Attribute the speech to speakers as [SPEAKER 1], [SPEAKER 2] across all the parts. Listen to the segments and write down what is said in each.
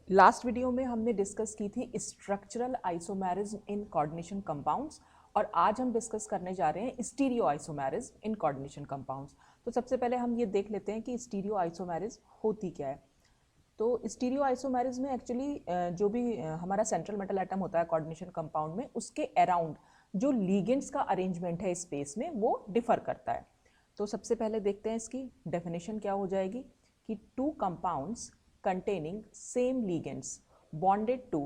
[SPEAKER 1] Last video में हमने discuss की थी structural isomerism in coordination compounds और आज हम डिस्कस करने जा रहे हैं stereo isomerism in coordination compounds. तो सबसे पहले हम ये देख लेते हैं कि स्टीरियो आइसोमेरिज्म होती क्या है। तो स्टीरियो आइसोमेरिज्म में एक्चुअली जो भी हमारा सेंट्रल मेटल एटम होता है कोऑर्डिनेशन कंपाउंड में, उसके अराउंड जो लीगेंड्स का अरेंजमेंट है स्पेस में वो डिफर करता है। तो सबसे पहले देखते हैं इसकी डेफिनेशन क्या हो जाएगी कि two compounds containing same ligands bonded to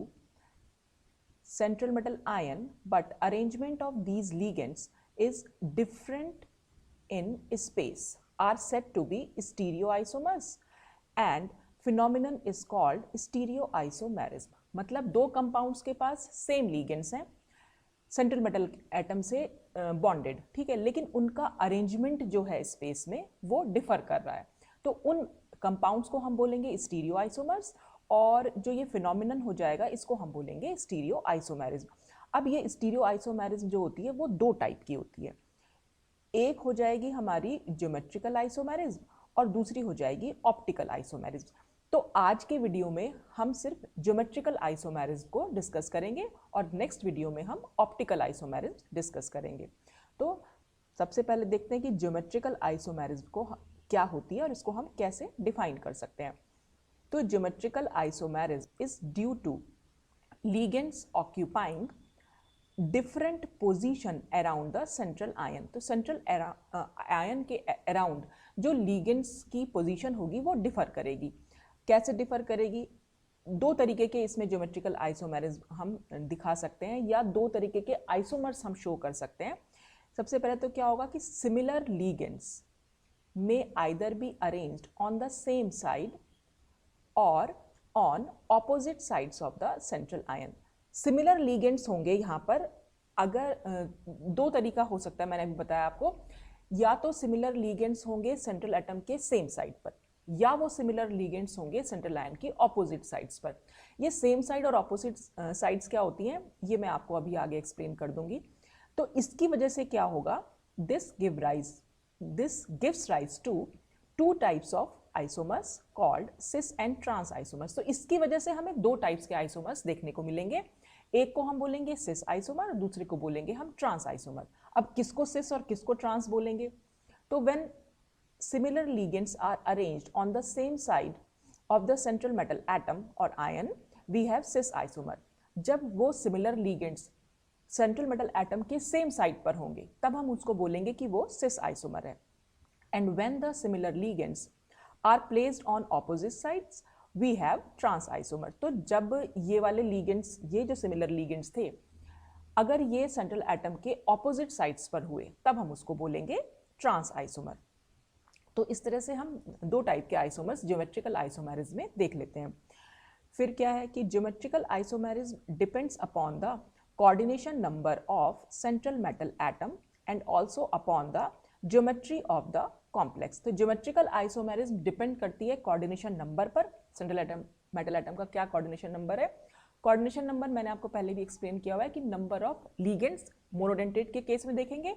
[SPEAKER 1] central metal ion but arrangement of these ligands is different in space are said to be stereoisomers and phenomenon is called stereoisomerism। मतलब दो कंपाउंड्स के पास same ligands हैं central metal atom से bonded, ठीक है, लेकिन उनका arrangement जो है स्पेस में वो डिफर कर रहा है। तो उन कंपाउंड्स को हम बोलेंगे स्टीरियो आइसोमर्स और जो ये फिनोमिनन हो जाएगा इसको हम बोलेंगे स्टीरियो आइसोमेरिज्म। अब ये स्टीरियो आइसोमेरिज्म जो होती है वो दो टाइप की होती है। एक हो जाएगी हमारी ज्योमेट्रिकल आइसोमेरिज्म और दूसरी हो जाएगी ऑप्टिकल आइसोमेरिज्म। तो आज के वीडियो में हम सिर्फ ज्योमेट्रिकल आइसोमेरिज्म को डिस्कस करेंगे और नेक्स्ट वीडियो में हम ऑप्टिकल आइसोमेरिज्म डिस्कस करेंगे। तो सबसे पहले देखते हैं कि ज्योमेट्रिकल आइसोमेरिज्म को क्या होती है और इसको हम कैसे डिफाइन कर सकते हैं। तो geometrical isomerism is due to ligands occupying different position around the central ion। तो सेंट्रल आयन के अराउंड जो ligands की पोजीशन होगी वो डिफर करेगी। कैसे डिफर करेगी? दो तरीके के इसमें ज्योमेट्रिकल आइसोमेरिज्म हम दिखा सकते हैं या दो तरीके के आइसोमर्स हम शो कर सकते हैं। सबसे पहले तो क्या होगा कि similar ligands may either be arranged on the same side or on opposite sides of the central ion। Similar ligands होंगे यहाँ पर, अगर दो तरीका हो सकता है, मैंने अभी बताया आपको, या तो सिमिलर लीगेंड्स होंगे सेंट्रल एटम के सेम साइड पर या वो सिमिलर लीगेंड्स होंगे सेंट्रल आयन की ऑपोजिट साइड्स पर। ये सेम साइड और ऑपोजिट साइड्स क्या होती हैं ये मैं आपको अभी आगे एक्सप्लेन कर दूंगी। तो इसकी वजह से क्या होगा, this gives rise to two types of isomers called cis and trans isomers. तो इसकी वजह से हमें दो टाइप्स के आइसोमर्स देखने को मिलेंगे। एक को हम बोलेंगे सिस आइसोमर, दूसरे को बोलेंगे हम ट्रांस आइसोमर। अब किसको सिस और किसको ट्रांस बोलेंगे? तो when similar ligands are arranged on the same side of the central metal atom or ion we have cis isomer। जब वो similar ligands central metal atom के सेम साइड पर होंगे तब हम उसको बोलेंगे कि वो सिस आइसोमर है। And when the similar ligands are placed on opposite sides we have trans isomer। तो जब ये वाले ligands, ये जो सिमिलर ligands थे, अगर ये सेंट्रल एटम के ऑपोजिट साइड्स पर हुए तब हम उसको बोलेंगे ट्रांस आइसोमर। तो इस तरह से हम दो टाइप के आइसोमर्स ज्योमेट्रिकल आइसोमेरिज्म में देख लेते हैं। फिर क्या है कि geometrical isomerism depends upon the coordination number of central metal atom and also upon the geometry of the complex. तो ज्योमेट्रिकल आइसोमेरिज्म डिपेंड करती है कोऑर्डिनेशन नंबर पर। सेंट्रल एटम मेटल एटम का क्या कोऑर्डिनेशन नंबर है? कोऑर्डिनेशन नंबर मैंने आपको पहले भी एक्सप्लेन किया हुआ है कि नंबर ऑफ लीगेंड्स मोनोडेंटेट के केस में देखेंगे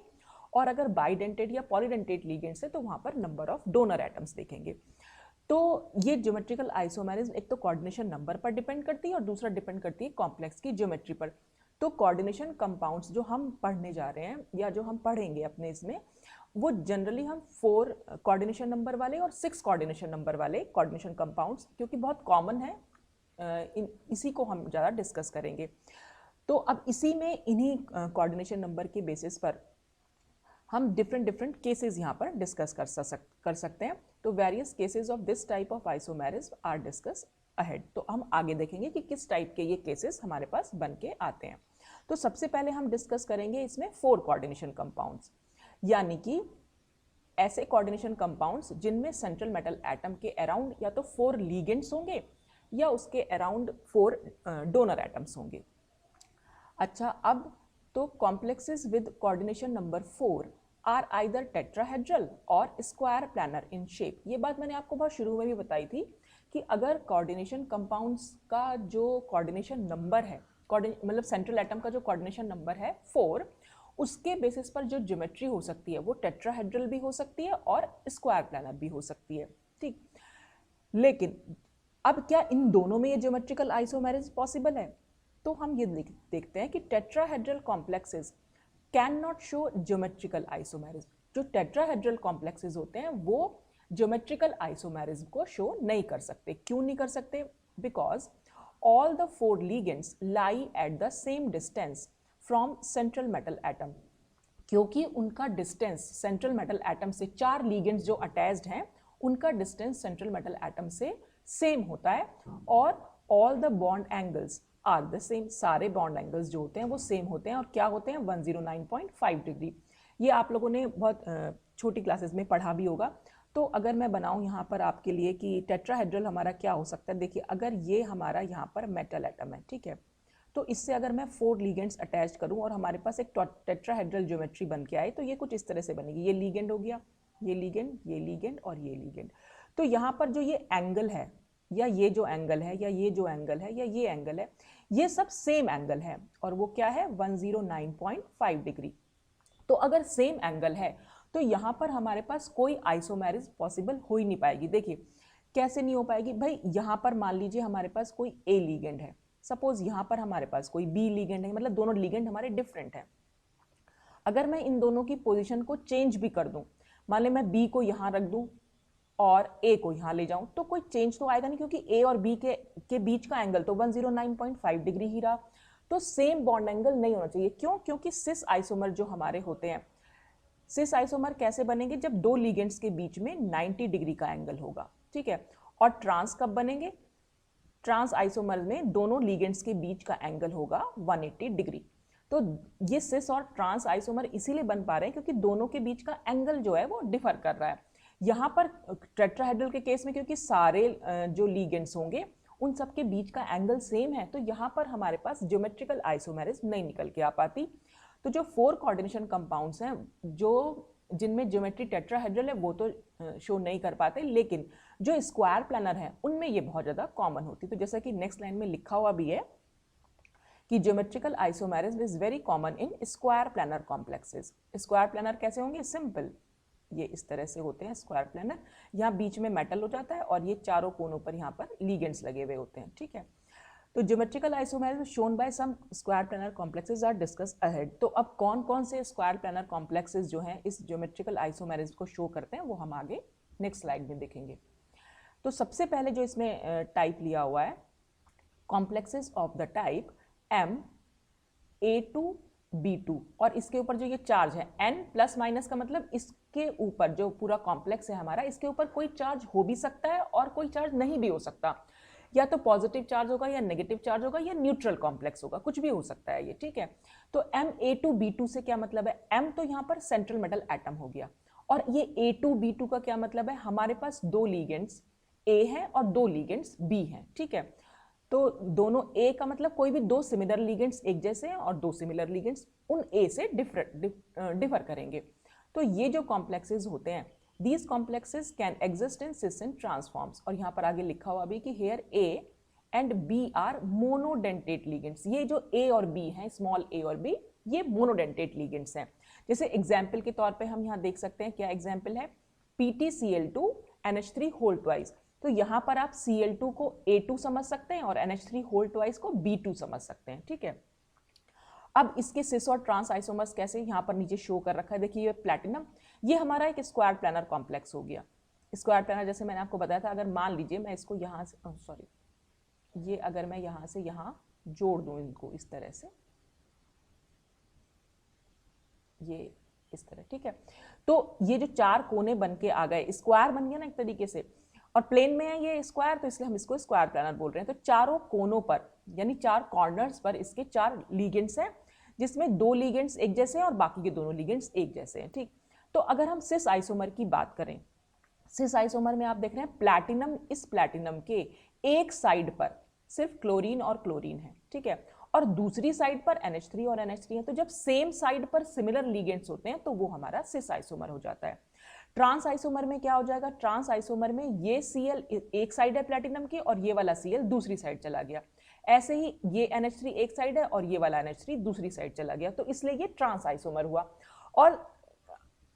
[SPEAKER 1] और अगर बाइडेंटेट या पॉलीडेंटेट लीगेंड्स है तो वहां पर नंबर ऑफ डोनर एटम्स देखेंगे। तो ये ज्योमेट्रिकल आइसोमेरिज्म एक तो कोऑर्डिनेशन नंबर पर डिपेंड करती है और दूसरा डिपेंड करती है कॉम्प्लेक्स की ज्योमेट्री पर। तो कोऑर्डिनेशन कंपाउंड्स जो हम पढ़ने जा रहे हैं या जो हम पढ़ेंगे अपने इसमें, वो जनरली हम 4 कोऑर्डिनेशन नंबर वाले और 6 कोऑर्डिनेशन नंबर वाले कोऑर्डिनेशन कंपाउंड्स, क्योंकि बहुत कॉमन है, इसी को हम ज़्यादा डिस्कस करेंगे। तो अब इसी में इन्हीं कोऑर्डिनेशन नंबर के बेसिस पर हम डिफरेंट केसेस यहाँ पर डिस्कस कर सकते हैं। तो various cases of this type of isomerism are discuss ahead. तो हम आगे देखेंगे कि किस टाइप के ये केसेस हमारे पास बन के आते हैं। तो सबसे पहले हम डिस्कस करेंगे इसमें 4 कोऑर्डिनेशन कंपाउंड्स, यानी कि ऐसे कोऑर्डिनेशन कंपाउंड्स जिनमें सेंट्रल मेटल एटम के अराउंड या तो 4 लीगेंड्स होंगे या उसके अराउंड 4 डोनर एटम्स होंगे। अच्छा, अब तो complexes with coordination number 4 are either tetrahedral और स्क्वायर प्लानर इन शेप। ये बात मैंने आपको बहुत शुरू में भी बताई थी कि अगर कोऑर्डिनेशन कंपाउंड्स का जो कोऑर्डिनेशन नंबर है, मतलब सेंट्रल एटम का जो कोऑर्डिनेशन नंबर है 4, उसके बेसिस पर जो ज्योमेट्री हो सकती है वो टेट्राहेड्रल भी हो सकती है और स्क्वायर प्लानर भी हो सकती है, ठीक। लेकिन अब क्या इन दोनों में ये ज्योमेट्रिकल आइसोमेरिज्म पॉसिबल है? तो हम ये देखते हैं कि tetrahedral complexes can not show geometrical isomerism. जो टेट्राहेड्रल कॉम्प्लेक्सेस होते हैं वो ज्योमेट्रिकल आइसोमेरिज्म को शो नहीं कर सकते। क्यों नहीं कर सकते? Because all the four ligands lie at the same distance from central metal atom। क्योंकि उनका डिस्टेंस सेंट्रल मेटल एटम से, 4 लिगेंड्स जो अटैच्ड हैं उनका डिस्टेंस सेंट्रल मेटल एटम से सेम होता है, और all the bond angles are the same. सारे बॉन्ड एंगल्स जो होते हैं वो सेम होते हैं, और क्या होते हैं? 109.5 डिग्री। ये आप लोगों ने बहुत छोटी क्लासेस में पढ़ा भी होगा। तो अगर मैं बनाऊं यहाँ पर आपके लिए कि टेट्राहेड्रल हमारा क्या हो सकता है, देखिए अगर ये हमारा यहाँ पर मेटल एटम है, ठीक है, तो इससे अगर मैं 4 लिगेंड्स अटैच करूं और हमारे पास एक टेट्राहेड्रल ज्योमेट्री बन के आए, तो ये कुछ इस तरह से बनेगी। ये लिगेंड हो गया, ये लिगेंड, ये लिगेंड और ये लिगेंड। तो यहाँ पर जो ये एंगल है, या ये जो एंगल है, या ये जो एंगल है, या ये एंगल है, ये सब सेम एंगल है, और वो क्या है? 109.5 डिग्री। तो अगर सेम एंगल है तो यहाँ पर हमारे पास कोई आइसोमेरिज्म पॉसिबल हो ही नहीं पाएगी। देखिए कैसे नहीं हो पाएगी भाई। यहाँ पर मान लीजिए हमारे पास कोई ए लिगेंड है, सपोज यहाँ पर हमारे पास कोई बी लिगेंड है, मतलब दोनों लिगेंड हमारे डिफरेंट हैं। अगर मैं इन दोनों की पोजीशन को चेंज भी कर दूं, मान ले मैं बी को यहाँ रख दूं और ए को यहाँ ले जाऊं, तो कोई चेंज तो आएगा नहीं, क्योंकि ए और बी के बीच का एंगल तो 109.5 डिग्री ही रहा। तो सेम बॉन्ड एंगल नहीं होना चाहिए। क्यों? क्योंकि सिस आइसोमर जो हमारे होते हैं, सिस आइसोमर कैसे बनेंगे? जब दो लिगेंड्स के बीच में 90 डिग्री का एंगल होगा, ठीक है। और ट्रांस कब बनेंगे? ट्रांस आइसोमर में दोनों लिगेंड्स के बीच का एंगल होगा 180 डिग्री। तो ये सिस और ट्रांस आइसोमर इसीलिए बन पा रहे हैं क्योंकि दोनों के बीच का एंगल जो है वो डिफर कर रहा है। यहाँ पर टेट्राहेड्रल के केस में क्योंकि सारे जो लिगेंड्स होंगे उन सब के बीच का एंगल सेम है, तो यहाँ पर हमारे पास ज्योमेट्रिकल आइसोमेरिज्म नहीं निकल के आ पाती। तो जो 4 कोऑर्डिनेशन कंपाउंड्स हैं जो जिनमें ज्योमेट्री टेट्राहेड्रल है वो तो शो नहीं कर पाते, लेकिन जो स्क्वायर प्लानर है उनमें ये बहुत ज़्यादा कॉमन होती। तो जैसा कि नेक्स्ट लाइन में लिखा हुआ भी है कि geometrical isomerism is very common in square planar complexes. Square planar कैसे होंगे? सिंपल, ये इस तरह से होते हैं स्क्वायर प्लानर। यहाँ बीच में मेटल हो जाता है और ये चारों कोनों पर यहाँ पर लिगेंड्स लगे हुए होते हैं, ठीक है। तो geometrical isomerism shown by some square planar complexes are discuss ahead. तो अब कौन कौन से स्क्वायर प्लानर कॉम्प्लेक्सेस जो हैं इस ज्योमेट्रिकल आइसोमेरिज्म को शो करते हैं वो हम आगे नेक्स्ट स्लाइड में देखेंगे। तो सबसे पहले जो इसमें टाइप लिया हुआ है, complexes of the type MA2B2, और इसके ऊपर जो ये चार्ज है n प्लस माइनस का मतलब इसके ऊपर जो पूरा कॉम्प्लेक्स है हमारा, इसके ऊपर कोई चार्ज हो भी सकता है और कोई चार्ज नहीं भी हो सकता। या तो पॉजिटिव चार्ज होगा या नेगेटिव चार्ज होगा या न्यूट्रल कॉम्प्लेक्स होगा, कुछ भी हो सकता है ये, ठीक है। तो MA2B2 से क्या मतलब है? M तो यहाँ पर सेंट्रल मेटल एटम हो गया, और ये A2B2 का क्या मतलब है? हमारे पास 2 लिगेंड्स A हैं और 2 लिगेंड्स B हैं, ठीक है। तो दोनों A का मतलब कोई भी 2 सिमिलर लिगेंड्स एक जैसे हैं और 2 सिमिलर लिगेंड्स उन A से डिफर करेंगे। तो ये जो कॉम्प्लेक्सेस होते हैं, these complexes can exist in cis and transforms, और यहाँ पर आगे लिखा हुआ भी कि here A and B are monodentate ligands। ये जो A और B हैं, स्मॉल a और b, ये monodentate ligands हैं। जैसे एग्जाम्पल के तौर पे हम यहाँ देख सकते हैं, क्या एग्जाम्पल है? PtCl2 NH3 whole twice. तो यहाँ पर आप Cl2 को A2 समझ सकते हैं और NH3 होल ट्वाइस को B2 समझ सकते हैं, ठीक है। अब इसके सिस और ट्रांस आइसोमर्स कैसे यहाँ पर नीचे शो कर रखा है, देखिए ये प्लैटिनम, ये हमारा एक स्क्वायर प्लानर कॉम्प्लेक्स हो गया। स्क्वायर प्लानर जैसे मैंने आपको बताया था, अगर मान लीजिए मैं इसको यहाँ से ये अगर मैं यहाँ से यहाँ जोड़ दूँ इनको इस तरह से, ये इस तरह, ठीक है। तो ये जो 4 कोने बन के आ गए, स्क्वायर बन गया ना एक तरीके से, और प्लेन में है ये स्क्वायर, तो इसलिए हम इसको स्क्वायर प्लानर बोल रहे हैं। तो चारों कोनों पर यानी 4 कॉर्नर्स पर इसके 4 लिगेंड्स हैं, जिसमें 2 लिगेंड्स एक जैसे हैं और बाकी के दोनों लिगेंड्स एक जैसे हैं, ठीक। तो अगर हम सिस आइसोमर की बात करें, सिस आइसोमर में आप देख रहे हैं प्लैटिनम, इस प्लैटिनम के एक साइड पर सिर्फ क्लोरीन और क्लोरीन है, ठीक है, और दूसरी साइड पर NH3 और NH3 है। तो जब सेम साइड पर सिमिलर लिगेंड्स होते हैं तो वो हमारा सिस आइसोमर हो जाता है। ट्रांस आइसोमर में क्या हो जाएगा? ट्रांस आइसोमर में ये Cl एक साइड है प्लैटिनम की और ये वाला Cl दूसरी साइड चला गया। ऐसे ही ये NH3 एक साइड है और ये वाला NH3 दूसरी साइड चला गया, तो इसलिए ये ट्रांस आइसोमर हुआ। और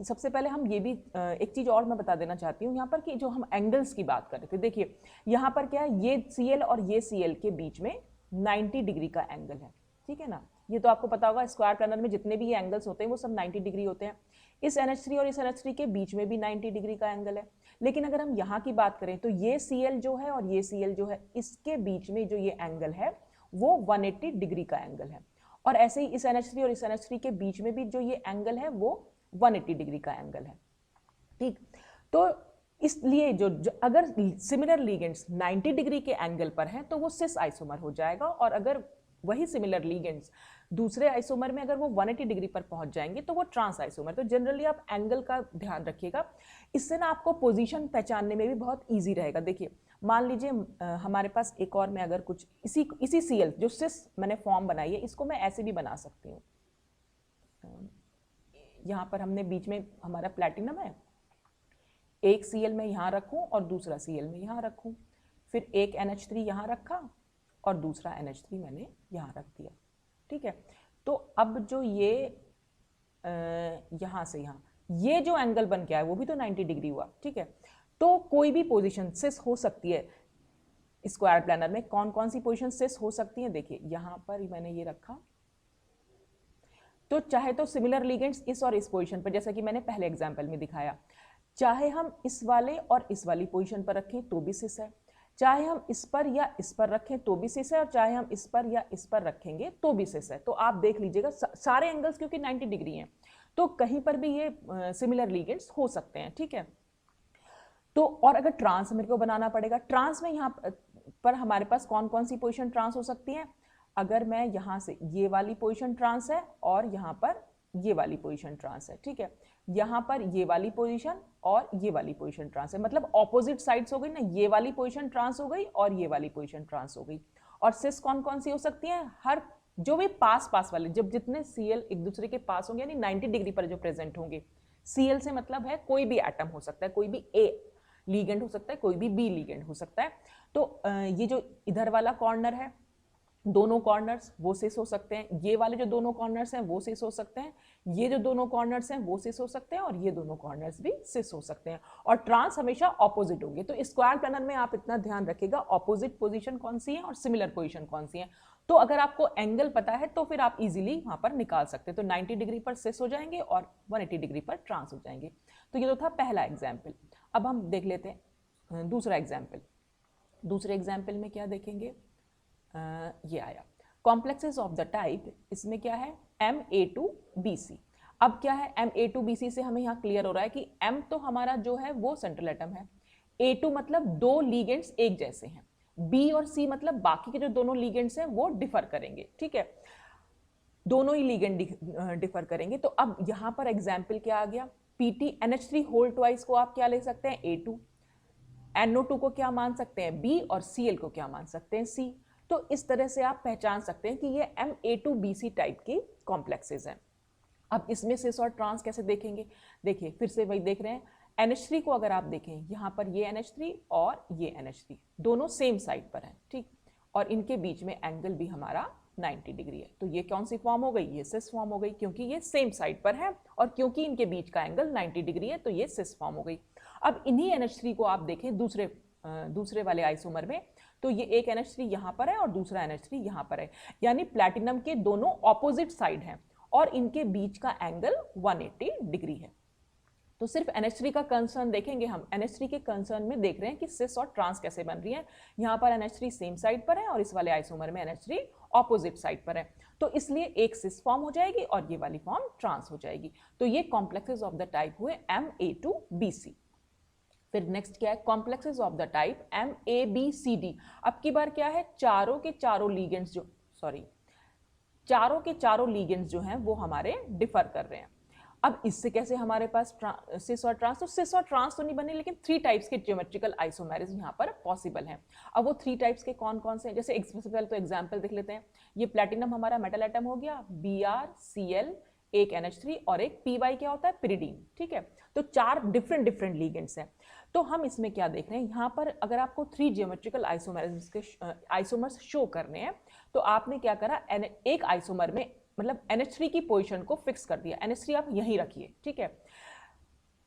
[SPEAKER 1] सबसे पहले हम ये भी एक चीज़ और मैं बता देना चाहती हूँ यहाँ पर कि जो हम एंगल्स की बात कर रहे थे, देखिए यहाँ पर क्या है, ये Cl और ये Cl के बीच में 90 डिग्री का एंगल है, ठीक है ना। ये तो आपको पता होगा, स्क्वायर प्लानर में जितने भी ये एंगल्स होते हैं वो सब 90 डिग्री होते हैं। इस NH3 और इस NH3 के बीच में भी 90 डिग्री का एंगल है। लेकिन अगर हम यहाँ की बात करें तो ये Cl जो है और ये Cl जो है, इसके बीच में जो ये एंगल है वो 180 डिग्री का एंगल है। और ऐसे ही इस NH3 और इस NH3 के बीच में भी जो ये एंगल है वो 180 डिग्री का एंगल है, ठीक। तो इसलिए जो अगर सिमिलर लिगेंड्स 90 डिग्री के एंगल पर हैं तो वो सिस आइसोमर हो जाएगा, और अगर वही सिमिलर लिगेंड्स दूसरे आइसोमर में अगर वो 180 डिग्री पर पहुंच जाएंगे तो वो ट्रांस आइसोमर। तो जनरली आप एंगल का ध्यान रखिएगा, इससे ना आपको पोजीशन पहचानने में भी बहुत इजी रहेगा। देखिए मान लीजिए हमारे पास एक और मैं अगर कुछ इसी Cl जो सिस मैंने फॉर्म बनाई है, इसको मैं ऐसे भी बना सकती हूँ। यहाँ पर हमने बीच में हमारा प्लैटिनम है, एक Cl मैं यहाँ रखूँ और दूसरा Cl मैं यहाँ रखूँ, फिर एक NH3 यहाँ रखा और दूसरा NH3 मैंने यहाँ रख दिया, ठीक है। तो अब जो ये यहाँ से यहाँ ये जो एंगल बन के आया वो भी तो 90 डिग्री हुआ, ठीक है। तो कोई भी पोजीशन सिस हो सकती है स्क्वायर प्लानर में। कौन कौन सी पोजीशन सिस हो सकती है, देखिए यहाँ पर मैंने ये रखा, तो चाहे तो सिमिलर लिगेंड्स इस और इस पोजीशन पर, जैसा कि मैंने पहले एग्जांपल में दिखाया, चाहे हम इस वाले और इस वाली पोजीशन पर रखें तो भी सिस है, चाहे हम इस पर या इस पर रखें तो भी सिस है, और चाहे हम इस पर या इस पर रखेंगे तो भी सिस है। तो आप देख लीजिएगा सारे एंगल्स क्योंकि 90 डिग्री हैं तो कहीं पर भी ये सिमिलर लिगेंड्स हो सकते हैं, ठीक है। तो और अगर ट्रांस मेरे को बनाना पड़ेगा, ट्रांस में यहाँ पर हमारे पास कौन कौन सी पोजीशन ट्रांस हो सकती है। अगर मैं यहाँ से ये वाली पोजीशन ट्रांस है और यहाँ पर ये वाली पोजीशन ट्रांस है, ठीक है। यहाँ पर ये वाली पोजीशन और ये वाली पोजीशन ट्रांस है, मतलब ऑपोजिट साइड्स हो गई ना, ये वाली पोजीशन ट्रांस हो गई और ये वाली पोजीशन ट्रांस हो गई। और सिस कौन कौन सी हो सकती है, हर जो भी पास वाले, जब जितने Cl एक दूसरे के पास होंगे यानी 90 डिग्री पर जो प्रेजेंट होंगे, Cl से मतलब है कोई भी एटम हो सकता है, कोई भी A लीगेंड हो सकता है, कोई भी B लीगेंड हो सकता है। तो ये जो इधर वाला कॉर्नर है, दोनों कॉर्नर्स वो सिस हो सकते हैं, ये वाले जो दोनों कॉर्नर्स हैं वो सिस हो सकते हैं, ये जो दोनों कॉर्नर्स हैं वो सिस हो सकते हैं, और ये दोनों कॉर्नर्स भी सिस हो सकते हैं। और ट्रांस हमेशा ऑपोजिट होंगे। तो स्क्वायर प्लानर में आप इतना ध्यान रखिएगा ऑपोजिट पोजीशन कौन सी है और सिमिलर पोजीशन कौन सी है। तो अगर आपको एंगल पता है तो फिर आप इजीली वहां पर निकाल सकते हैं। तो 90 डिग्री पर सिस हो जाएंगे और 180 डिग्री पर ट्रांस हो जाएंगे। तो ये तो था पहला एग्जाम्पल। अब हम देख लेते हैं दूसरा एग्जाम्पल। दूसरे एग्जाम्पल में क्या देखेंगे, ये आया कॉम्प्लेक्सेस ऑफ द टाइप, इसमें क्या है Ma2Bc। अब क्या है Ma2Bc से हमें यहाँ क्लियर हो रहा है कि M तो हमारा जो है वो सेंट्रल एटम है, A2 मतलब दो लीगेंड्स एक जैसे हैं, B और C मतलब बाकी के जो दोनों लीगेंड्स हैं वो डिफर करेंगे, ठीक है, दोनों ही लीगेंड डिफर करेंगे। तो अब यहाँ पर एग्जाम्पल क्या आ गया, PT NH3 होल ट्वाइस को आप क्या ले सकते हैं A2, NO2 को क्या मान सकते हैं B, और Cl को क्या मान सकते हैं C। तो इस तरह से आप पहचान सकते हैं कि ये Ma2Bc टाइप की कॉम्प्लेक्सेस हैं। अब इसमें सिस और ट्रांस कैसे देखेंगे, देखिए फिर से वही देख रहे हैं, NH3 को अगर आप देखें यहाँ पर ये NH3 और ये NH3 दोनों सेम साइड पर हैं, ठीक, और इनके बीच में एंगल भी हमारा 90 डिग्री है। तो ये कौन सी फॉर्म हो गई, ये सिस फॉर्म हो गई, क्योंकि ये सेम साइड पर है और क्योंकि इनके बीच का एंगल 90 डिग्री है तो ये सिस फॉर्म हो गई। अब इन्हीं NH3 को आप देखें दूसरे वाले आइसोमर में, तो ये एक NH3 यहाँ पर है और दूसरा NH3 यहाँ पर है, यानी प्लैटिनम के दोनों ऑपोजिट साइड हैं और इनके बीच का एंगल 180 डिग्री है। तो सिर्फ NH3 का कंसर्न देखेंगे हम, NH3 के कंसर्न में देख रहे हैं कि सिस और ट्रांस कैसे बन रही है। यहाँ पर NH3 सेम साइड पर है और इस वाले आइसोमर में NH3 ऑपोजिट साइड पर है, तो इसलिए एक सिस फॉर्म हो जाएगी और ये वाली फॉर्म ट्रांस हो जाएगी। तो ये कॉम्प्लेक्सेस ऑफ द टाइप हुए Ma2Bc। फिर नेक्स्ट क्या है, complexes of the type MABCD। अब की बार क्या है, चारों के चारों लीगेंड्स जो हैं वो हमारे डिफर कर रहे हैं। अब इससे कैसे हमारे पास सिस और ट्रांस, तो सिस और ट्रांस तो नहीं बने, लेकिन 3 टाइप्स के ज्योमेट्रिकल आइसोमेरिज्म यहाँ पर पॉसिबल हैं। अब वो 3 टाइप्स के कौन कौन से हैं, जैसे सबसे पहले तो एग्जांपल देख लेते हैं। ये प्लैटिनम हमारा मेटल एटम हो गया, BrCl, एक NH3 और एक Py क्या होता है, पिरिडीन, ठीक है। तो 4 डिफरेंट लिगेंड्स हैं। तो हम इसमें क्या देख रहे हैं, यहाँ पर अगर आपको 3 ज्योमेट्रिकल आइसोमेरिज्म के आइसोमर्स शो करने हैं तो आपने क्या करा, एक आइसोमर में मतलब NH3 की पोजीशन को फिक्स कर दिया, NH3 आप यहीं रखिए, ठीक है।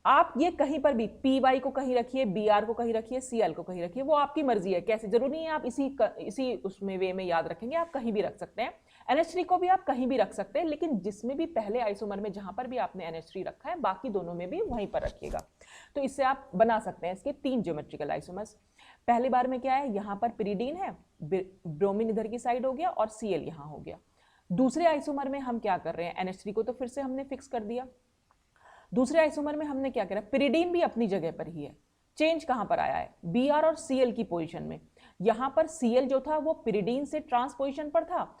[SPEAKER 1] आप ये कहीं पर भी पी को कहीं रखिए, बी को कहीं रखिए, Cl को कहीं रखिए, वो आपकी मर्जी है कैसे, जरूरी नहीं है आप इसी उसमें वे में याद रखेंगे, आप कहीं भी रख सकते हैं। NH3 को भी आप कहीं भी रख सकते हैं, लेकिन जिसमें भी पहले आइसोमर में जहां पर भी आपने NH3 रखा है, बाकी दोनों में भी वहीं पर रखिएगा। तो इससे आप बना सकते हैं इसके 3 ज्योमेट्रिकल आइसोमर्स। पहली बार में क्या है, यहाँ पर पिरिडीन है, ब्रोमीन इधर की साइड हो गया और Cl यहाँ हो गया। दूसरे आइसोमर में हम क्या कर रहे हैं, NH3 को तो फिर से हमने फिक्स कर दिया। दूसरे आइसोमर में हमने क्या करा, पिरिडीन भी अपनी जगह पर ही है, चेंज कहां पर आया है, Br और Cl की पोजीशन में। यहां पर Cl जो था वो पिरिडीन से ट्रांस पोजीशन पर था,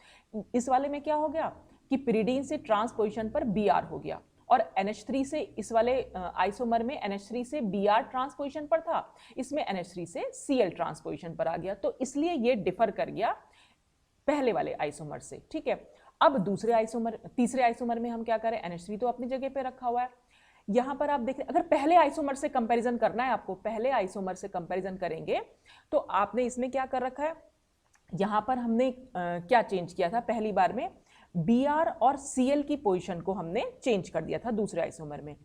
[SPEAKER 1] इस वाले में क्या हो गया कि पिरिडीन से ट्रांस पोजीशन पर Br हो गया, और NH3 से इस वाले आइसोमर में NH3 से Br ट्रांस पोजीशन पर था, इसमें NH3 से Cl ट्रांस पोजीशन पर आ गया, तो इसलिए ये डिफर कर गया पहले वाले आइसोमर से। ठीक है, अब तीसरे आइसोमर में हम क्या करें, NH3 तो अपनी जगह पे रखा हुआ है। यहां पर आप देख रहे हैं, अगर पहले आइसोमर से कंपैरिजन करना है आपको, पहले आइसोमर से कंपैरिजन करेंगे तो आपने इसमें क्या कर रखा है, यहां पर हमने क्या चेंज किया था, पहली बार में Br और Cl की पोजीशन को हमने चेंज कर दिया था दूसरे आइसोमर में।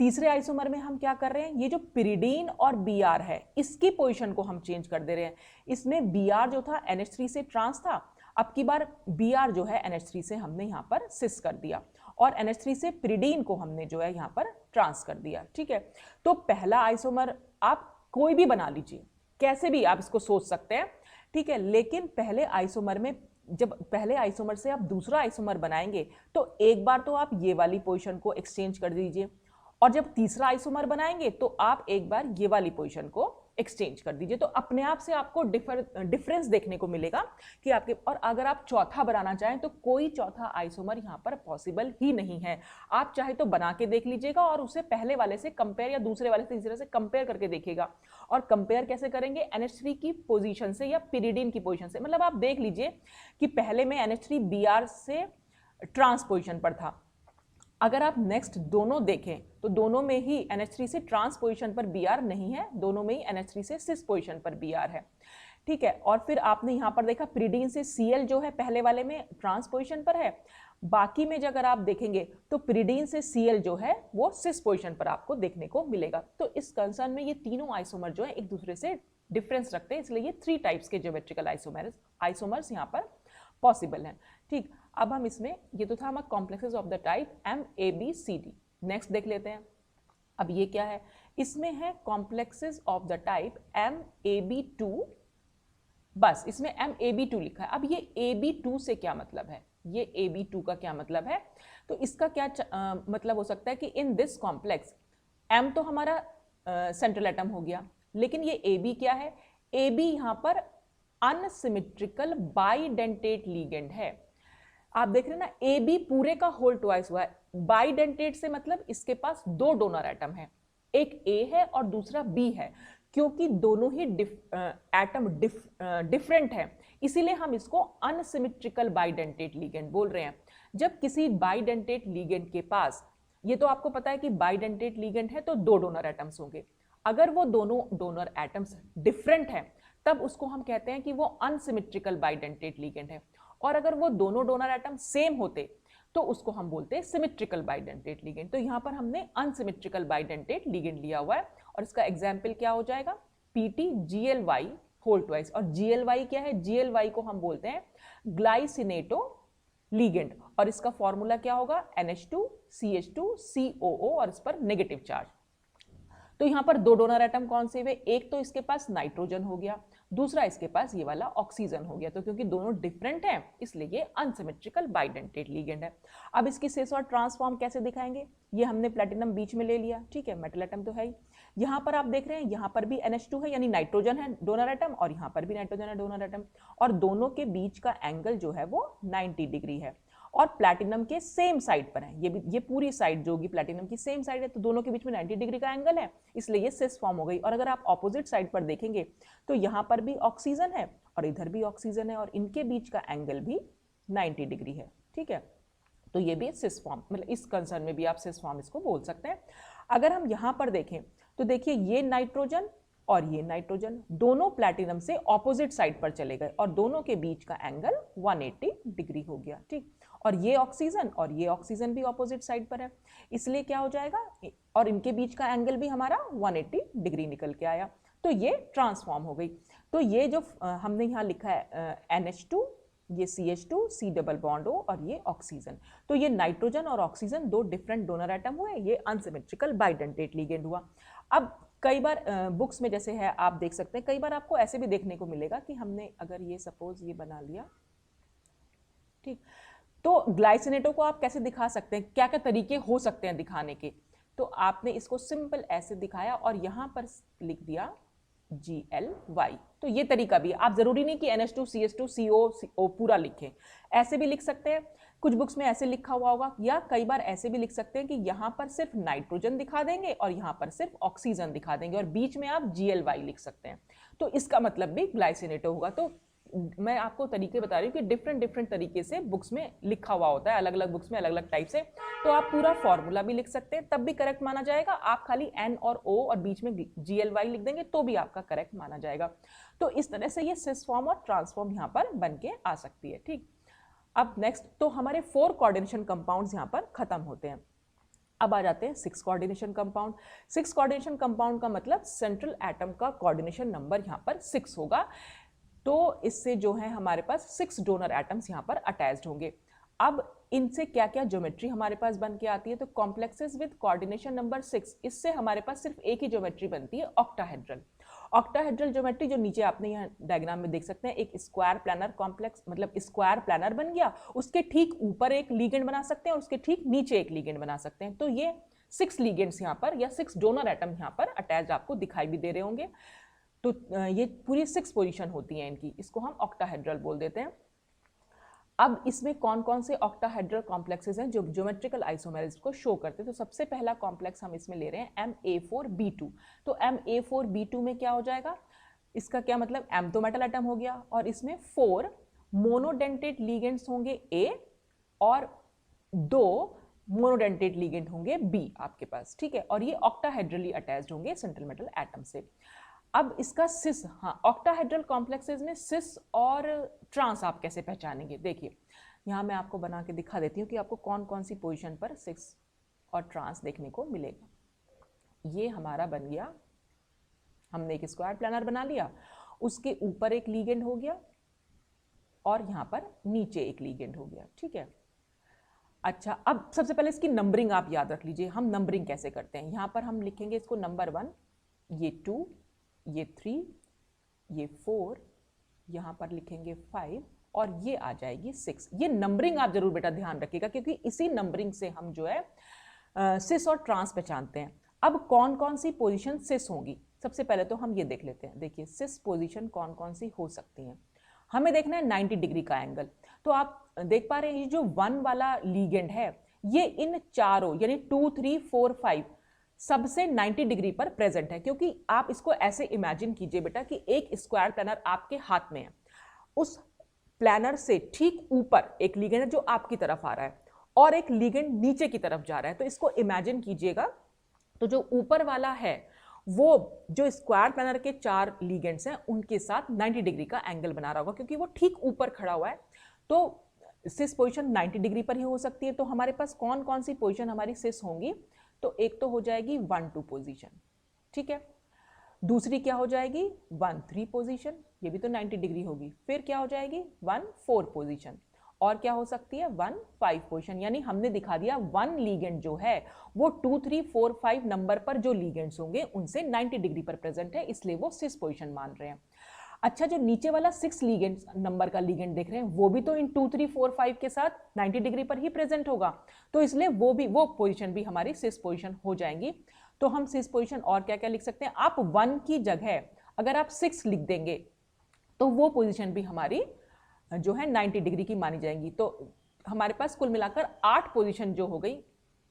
[SPEAKER 1] तीसरे आइसोमर में हम क्या कर रहे हैं, ये जो पिरिडीन और Br है इसकी पोजीशन को हम चेंज कर दे रहे हैं। इसमें Br जो था NH3 से ट्रांस था, अब की बार Br जो है NH3 से हमने यहाँ पर सिस कर दिया, और NH3 से पिरिडीन को हमने जो है यहाँ पर ट्रांस कर दिया। ठीक है, तो पहला आइसोमर आप कोई भी बना लीजिए, कैसे भी आप इसको सोच सकते हैं। ठीक है, लेकिन पहले आइसोमर में, जब पहले आइसोमर से आप दूसरा आइसोमर बनाएंगे तो एक बार तो आप ये वाली पोजीशन को एक्सचेंज कर दीजिए, और जब तीसरा आइसोमर बनाएंगे तो आप एक बार ये वाली पोजीशन को एक्सचेंज कर दीजिए, तो अपने आप से आपको डिफरेंस देखने को मिलेगा कि आपके, और अगर आप चौथा बनाना चाहें तो कोई चौथा आइसोमर यहाँ पर पॉसिबल ही नहीं है। आप चाहे तो बना के देख लीजिएगा और उसे पहले वाले से कंपेयर या दूसरे वाले से तीसरे से कंपेयर करके देखिएगा। और कंपेयर कैसे करेंगे, NH3 की पोजीशन से या पिरिडीन की पोजीशन से। मतलब आप देख लीजिए कि पहले में NH3 Br से ट्रांस पोजीशन पर था, अगर आप नेक्स्ट दोनों देखें तो दोनों में ही NH3 से ट्रांस पोजीशन पर Br नहीं है, दोनों में ही NH3 से सिस पोजीशन पर Br है। ठीक है, और फिर आपने यहाँ पर देखा पिरिडीन से Cl जो है पहले वाले में ट्रांस पोजीशन पर है, बाकी में जो अगर आप देखेंगे तो पिरिडीन से Cl जो है वो सिस पोजीशन पर आपको देखने को मिलेगा। तो इस कंसर्न में ये तीनों आइसोमर जो है एक दूसरे से डिफरेंस रखते हैं, इसलिए ये 3 टाइप्स के ज्योमेट्रिकल आइसोमर्स यहाँ पर पॉसिबल हैं। ठीक, अब हम इसमें, ये तो था हमारा complexes of the type MABCD। Next देख लेते हैं, अब ये क्या है, इसमें है complexes of the type MAB2, बस इसमें MAB2 लिखा है। अब ये AB2 से क्या मतलब है, ये AB2 का क्या मतलब है, तो इसका क्या मतलब हो सकता है कि इन दिस कॉम्प्लेक्स M तो हमारा सेंट्रल एटम हो गया, लेकिन ये AB क्या है, AB यहाँ पर अनसिमेट्रिकल बाइडेंटेट लीगेंड है। आप देख रहे हैं ना, AB पूरे का होल ट्वाइस हुआ है, बाइडेंटेट से मतलब इसके पास 2 डोनर एटम है, एक A है और दूसरा B है, क्योंकि दोनों ही एटम डिफरेंट है, इसीलिए हम इसको अनसिमेट्रिकल बाइडेंटेट लीगेंड बोल रहे हैं। जब किसी बाइडेंटेट लीगेंड के पास, ये तो आपको पता है कि बाइडेंटेट लीगेंड है तो 2 डोनर एटम्स होंगे, अगर वो दोनों डोनर एटम्स डिफरेंट हैं तब उसको हम कहते हैं कि वो अनसिमेट्रिकल बाइडेंटेट लीगेंड है, और अगर वो दोनों डोनर एटम सेम होते तो उसको हम बोलते हैं सिमेट्रिकल बाइडेंटेट लीगेंड। तो यहाँ पर हमने अनसिमेट्रिकल बाइडेंटेट लीगेंड लिया हुआ है, और इसका एग्जाम्पल क्या हो जाएगा, PTGLY होल ट्वाइस। और GLY क्या है, GLY को हम बोलते हैं ग्लाइसिनेटो लीगेंड, और इसका फॉर्मूला क्या होगा, NH2CH2COO, और इस पर नेगेटिव चार्ज। तो यहाँ पर 2 डोनर एटम कौन से हुए, एक तो इसके पास नाइट्रोजन हो गया, दूसरा इसके पास ये वाला ऑक्सीजन हो गया। तो क्योंकि दोनों डिफरेंट हैं इसलिए ये अनसिमेट्रिकल बाइडेंटेट लीगेंड है। अब इसकी सिस और ट्रांसफॉर्म कैसे दिखाएंगे, ये हमने प्लेटिनम बीच में ले लिया, ठीक है, मेटल एटम तो है ही। यहाँ पर आप देख रहे हैं, यहाँ पर भी NH2 है, यानी नाइट्रोजन है डोनर एटम, और यहाँ पर भी नाइट्रोजन है डोनर एटम, और दोनों के बीच का एंगल जो है वो 90 डिग्री है, और प्लैटिनम के सेम साइड पर है, ये पूरी साइड जो होगी प्लैटिनम की सेम साइड है, तो दोनों के बीच में 90 डिग्री का एंगल है, इसलिए ये सिस फॉर्म हो गई। और अगर आप ऑपोजिट साइड पर देखेंगे तो यहाँ पर भी ऑक्सीजन है और इधर भी ऑक्सीजन है, और इनके बीच का एंगल भी 90 डिग्री है। ठीक है, तो ये भी सिस फॉर्म, मतलब इस कंसर्न में भी आप सिस फॉर्म इसको बोल सकते हैं। अगर हम यहाँ पर देखें तो देखिए, ये नाइट्रोजन और ये नाइट्रोजन, दोनों प्लैटिनम से ऑपोजिट साइड पर चले गए और दोनों के बीच का एंगल 180 डिग्री हो गया, ठीक। और ये ऑक्सीजन भी ऑपोजिट साइड पर है, इसलिए क्या हो जाएगा, और इनके बीच का एंगल भी हमारा 180 डिग्री निकल के आया, तो ये ट्रांसफॉर्म हो गई। तो ये जो हमने यहाँ लिखा है NH2, ये CH2, C double bond O और ये ऑक्सीजन, तो ये नाइट्रोजन और ऑक्सीजन दो डिफरेंट डोनर एटम हुए, ये अनसिमेट्रिकल बाइडेंटेट लिगेंड हुआ। अब कई बार बुक्स में जैसे है आप देख सकते हैं, कई बार आपको ऐसे भी देखने को मिलेगा कि हमने अगर ये सपोज ये बना लिया, ठीक, तो ग्लाइसिनेटो को आप कैसे दिखा सकते हैं, क्या क्या तरीके हो सकते हैं दिखाने के, तो आपने इसको सिंपल ऐसे दिखाया और यहाँ पर लिख दिया GLY, तो ये तरीका भी है, आप जरूरी नहीं कि NH2 CH2 CO पूरा लिखें, ऐसे भी लिख सकते हैं, कुछ बुक्स में ऐसे लिखा हुआ होगा, या कई बार ऐसे भी लिख सकते हैं कि यहाँ पर सिर्फ नाइट्रोजन दिखा देंगे और यहाँ पर सिर्फ ऑक्सीजन दिखा देंगे और बीच में आप GLY लिख सकते हैं, तो इसका मतलब भी ग्लाइसिनेटो होगा। तो मैं आपको तरीके बता रही हूँ कि डिफरेंट तरीके से बुक्स में लिखा हुआ होता है, अलग अलग बुक्स में अलग अलग टाइप से, तो आप पूरा फॉर्मूला भी लिख सकते हैं, तब भी करेक्ट माना जाएगा। आप खाली N और O और बीच में GLY लिख देंगे तो भी आपका करेक्ट माना जाएगा। तो इस तरह से ये सिस फॉर्म और ट्रांसफॉर्म यहाँ पर बन के आ सकती है, ठीक। अब नेक्स्ट, तो हमारे 4 कोऑर्डिनेशन कंपाउंड्स यहाँ पर खत्म होते हैं। अब आ जाते हैं 6 कोऑर्डिनेशन कंपाउंड। 6 कोऑर्डिनेशन कंपाउंड का मतलब सेंट्रल एटम का कोऑर्डिनेशन नंबर यहाँ पर 6 होगा, तो इससे जो है हमारे पास 6 डोनर एटम्स यहाँ पर अटैच्ड होंगे। अब इनसे क्या क्या ज्योमेट्री हमारे पास बन के आती है, तो कॉम्प्लेक्सेस विद कोऑर्डिनेशन नंबर 6, इससे हमारे पास सिर्फ एक ही ज्योमेट्री बनती है, ऑक्टाहेड्रल। ऑक्टाहेड्रल ज्योमेट्री जो नीचे आपने यहाँ डायग्राम में देख सकते हैं, एक स्क्वायर प्लानर कॉम्प्लेक्स, मतलब स्क्वायर प्लानर बन गया, उसके ठीक ऊपर एक लीगेंड बना सकते हैं और उसके ठीक नीचे एक लीगेंड बना सकते हैं, तो ये 6 लीगेंड्स यहाँ पर या 6 डोनर एटम यहाँ पर अटैच आपको दिखाई भी दे रहे होंगे। तो ये पूरी 6 पोजीशन होती हैं इनकी, इसको हम ऑक्टाहेड्रल बोल देते हैं। अब इसमें कौन कौन से ऑक्टाहेड्रल कॉम्प्लेक्सेस हैं जो ज्योमेट्रिकल आइसोमेरिज्म को शो करते हैं, तो सबसे पहला कॉम्प्लेक्स हम इसमें ले रहे हैं Ma4B2। तो Ma4B2 में क्या हो जाएगा, इसका क्या मतलब, M तो मेटल एटम हो गया और इसमें 4 मोनोडेंटेट लिगेंड्स होंगे A और 2 मोनोडेंटेट लिगेंड होंगे B आपके पास, ठीक है, और ये ऑक्टाहेड्रली अटैच्ड होंगे सेंट्रल मेटल एटम से। अब इसका सिस, हाँ, ऑक्टाहेड्रल कॉम्प्लेक्सेस में सिस और ट्रांस आप कैसे पहचानेंगे, देखिए यहाँ मैं आपको बना के दिखा देती हूँ कि आपको कौन कौन सी पोजीशन पर सिस और ट्रांस देखने को मिलेगा। ये हमारा बन गया, हमने एक स्क्वायर प्लानर बना लिया, उसके ऊपर एक लीगेंड हो गया और यहाँ पर नीचे एक लीगेंड हो गया, ठीक है। अच्छा, अब सबसे पहले इसकी नंबरिंग आप याद रख लीजिए, हम नंबरिंग कैसे करते हैं, यहाँ पर हम लिखेंगे इसको नंबर 1, ये 2, ये 3, ये 4, यहाँ पर लिखेंगे 5 और ये आ जाएगी 6। ये नंबरिंग आप जरूर बेटा ध्यान रखिएगा क्योंकि इसी नंबरिंग से हम जो है सिस और ट्रांस पहचानते हैं। अब कौन कौन सी पोजीशन सिस होंगी, सबसे पहले तो हम ये देख लेते हैं। देखिए सिस पोजीशन कौन कौन सी हो सकती हैं, हमें देखना है 90 डिग्री का एंगल। तो आप देख पा रहे हैं ये जो 1 वाला लीगेंड है ये इन चारों यानी 2, 3, 4, 5 सबसे 90 डिग्री पर प्रेजेंट है, क्योंकि आप इसको ऐसे इमेजिन कीजिए बेटा कि एक स्क्वायर प्लानर आपके हाथ में है, उस प्लानर से ठीक ऊपर एक लीगेंड है जो आपकी तरफ आ रहा है और एक लीगेंड नीचे की तरफ जा रहा है। तो इसको इमेजिन कीजिएगा, तो जो ऊपर वाला है वो जो स्क्वायर प्लानर के 4 लीगेंड्स हैं उनके साथ 90 डिग्री का एंगल बना रहा होगा क्योंकि वो ठीक ऊपर खड़ा हुआ है। तो सिस पोजीशन 90 डिग्री पर ही हो सकती है। तो हमारे पास कौन कौन सी पोजीशन हमारी सिस होंगी, तो एक तो हो जाएगी 1, 2 पोजीशन, ठीक है। दूसरी क्या हो जाएगी 1, 3 पोजीशन, ये भी तो 90 डिग्री होगी। फिर क्या हो जाएगी 1, 4 पोजीशन, और क्या हो सकती है 1, 5 पोजीशन। यानी हमने दिखा दिया 1 लीगेंड जो है वो 2, 3, 4, 5 नंबर पर जो लीगेंड्स होंगे उनसे 90 डिग्री पर प्रेजेंट है, इसलिए वो सिस पोजीशन मान रहे हैं। अच्छा, जो नीचे वाला 6 लीगेंड नंबर का लीगेंड देख रहे हैं वो भी तो इन 2, 3, 4, 5 के साथ 90 डिग्री पर ही प्रेजेंट होगा, तो इसलिए वो पोजीशन भी हमारी सिस पोजीशन हो जाएंगी। तो हम सिस पोजीशन और क्या क्या लिख सकते हैं, आप 1 की जगह अगर आप 6 लिख देंगे तो वो पोजीशन भी हमारी जो है 90 डिग्री की मानी जाएंगी। तो हमारे पास कुल मिलाकर 8 पोजीशन जो हो गई,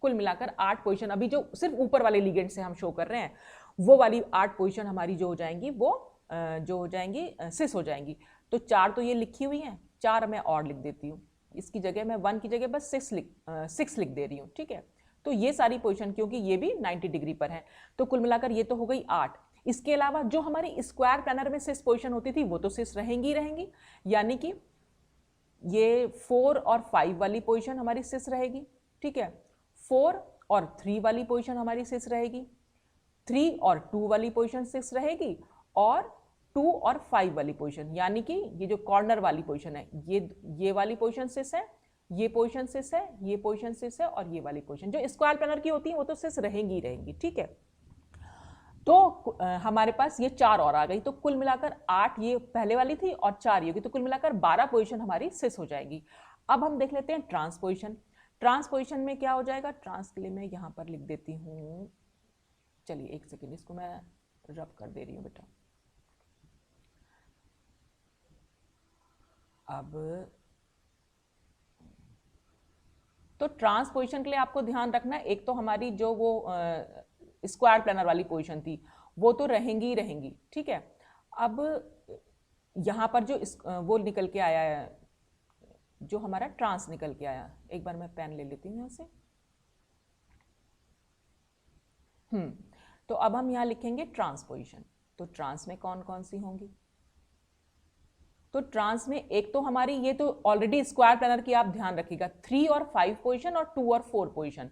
[SPEAKER 1] कुल मिलाकर 8 पोजीशन, अभी जो सिर्फ ऊपर वाले लीगेंड से हम शो कर रहे हैं वो वाली 8 पोजीशन हमारी जो हो जाएंगी वो जो हो जाएंगी सिस हो जाएंगी। तो 4 तो ये लिखी हुई हैं, 4 मैं और लिख देती हूँ, इसकी जगह मैं 1 की जगह बस 6 लिख दे रही हूँ, ठीक है। तो ये सारी पोजीशन क्योंकि ये भी 90 डिग्री पर है, तो कुल मिलाकर ये तो हो गई 8। इसके अलावा जो हमारी स्क्वायर प्लानर में सिस पोजीशन होती थी वो तो सिस रहेंगी रहेंगी, यानी कि ये 4 और 5 वाली पोजीशन हमारी सिस रहेगी, ठीक है। 4 और 3 वाली पोजीशन हमारी सिस रहेगी, 3 और 2 वाली पोजीशन सिस रहेगी, और 2 और 5 वाली पोजीशन, यानी कि ये जो कॉर्नर वाली पोजीशन है ये वाली पोजीशन सिस है, ये पोजीशन सिस है, ये पोजीशन सिस है, और ये वाली पोजीशन जो स्क्वायर प्लानर की होती है वो तो सिस रहेंगी रहेंगी, ठीक है। तो हमारे पास ये 4 और आ गई, तो कुल मिलाकर 8 ये पहले वाली थी और 4 ये होगी, तो कुल मिलाकर 12 पोजीशन हमारी सिस हो जाएगी। अब हम देख लेते हैं ट्रांसपोजिशन। ट्रांसपोजिशन में क्या हो जाएगा, ट्रांस के लिए मैं यहाँ पर लिख देती हूँ, चलिए एक सेकेंड, इसको मैं रब कर दे रही हूँ बेटा। अब तो ट्रांसपोजिशन के लिए आपको ध्यान रखना है, एक तो हमारी जो वो स्क्वायर प्लानर वाली पोजीशन थी वो तो रहेंगी ही रहेंगी, ठीक है। अब यहाँ पर जो वो निकल के आया है, जो हमारा ट्रांस निकल के आया, एक बार मैं पेन ले लेती हूँ यहाँ से। तो अब हम यहाँ लिखेंगे ट्रांसपोजिशन। तो ट्रांस में कौन कौन सी होंगी, तो ट्रांस में एक तो हमारी ये तो ऑलरेडी स्क्वायर प्लानर की, आप ध्यान रखिएगा 3 और 5 पोजीशन और 2 और 4 पोजीशन।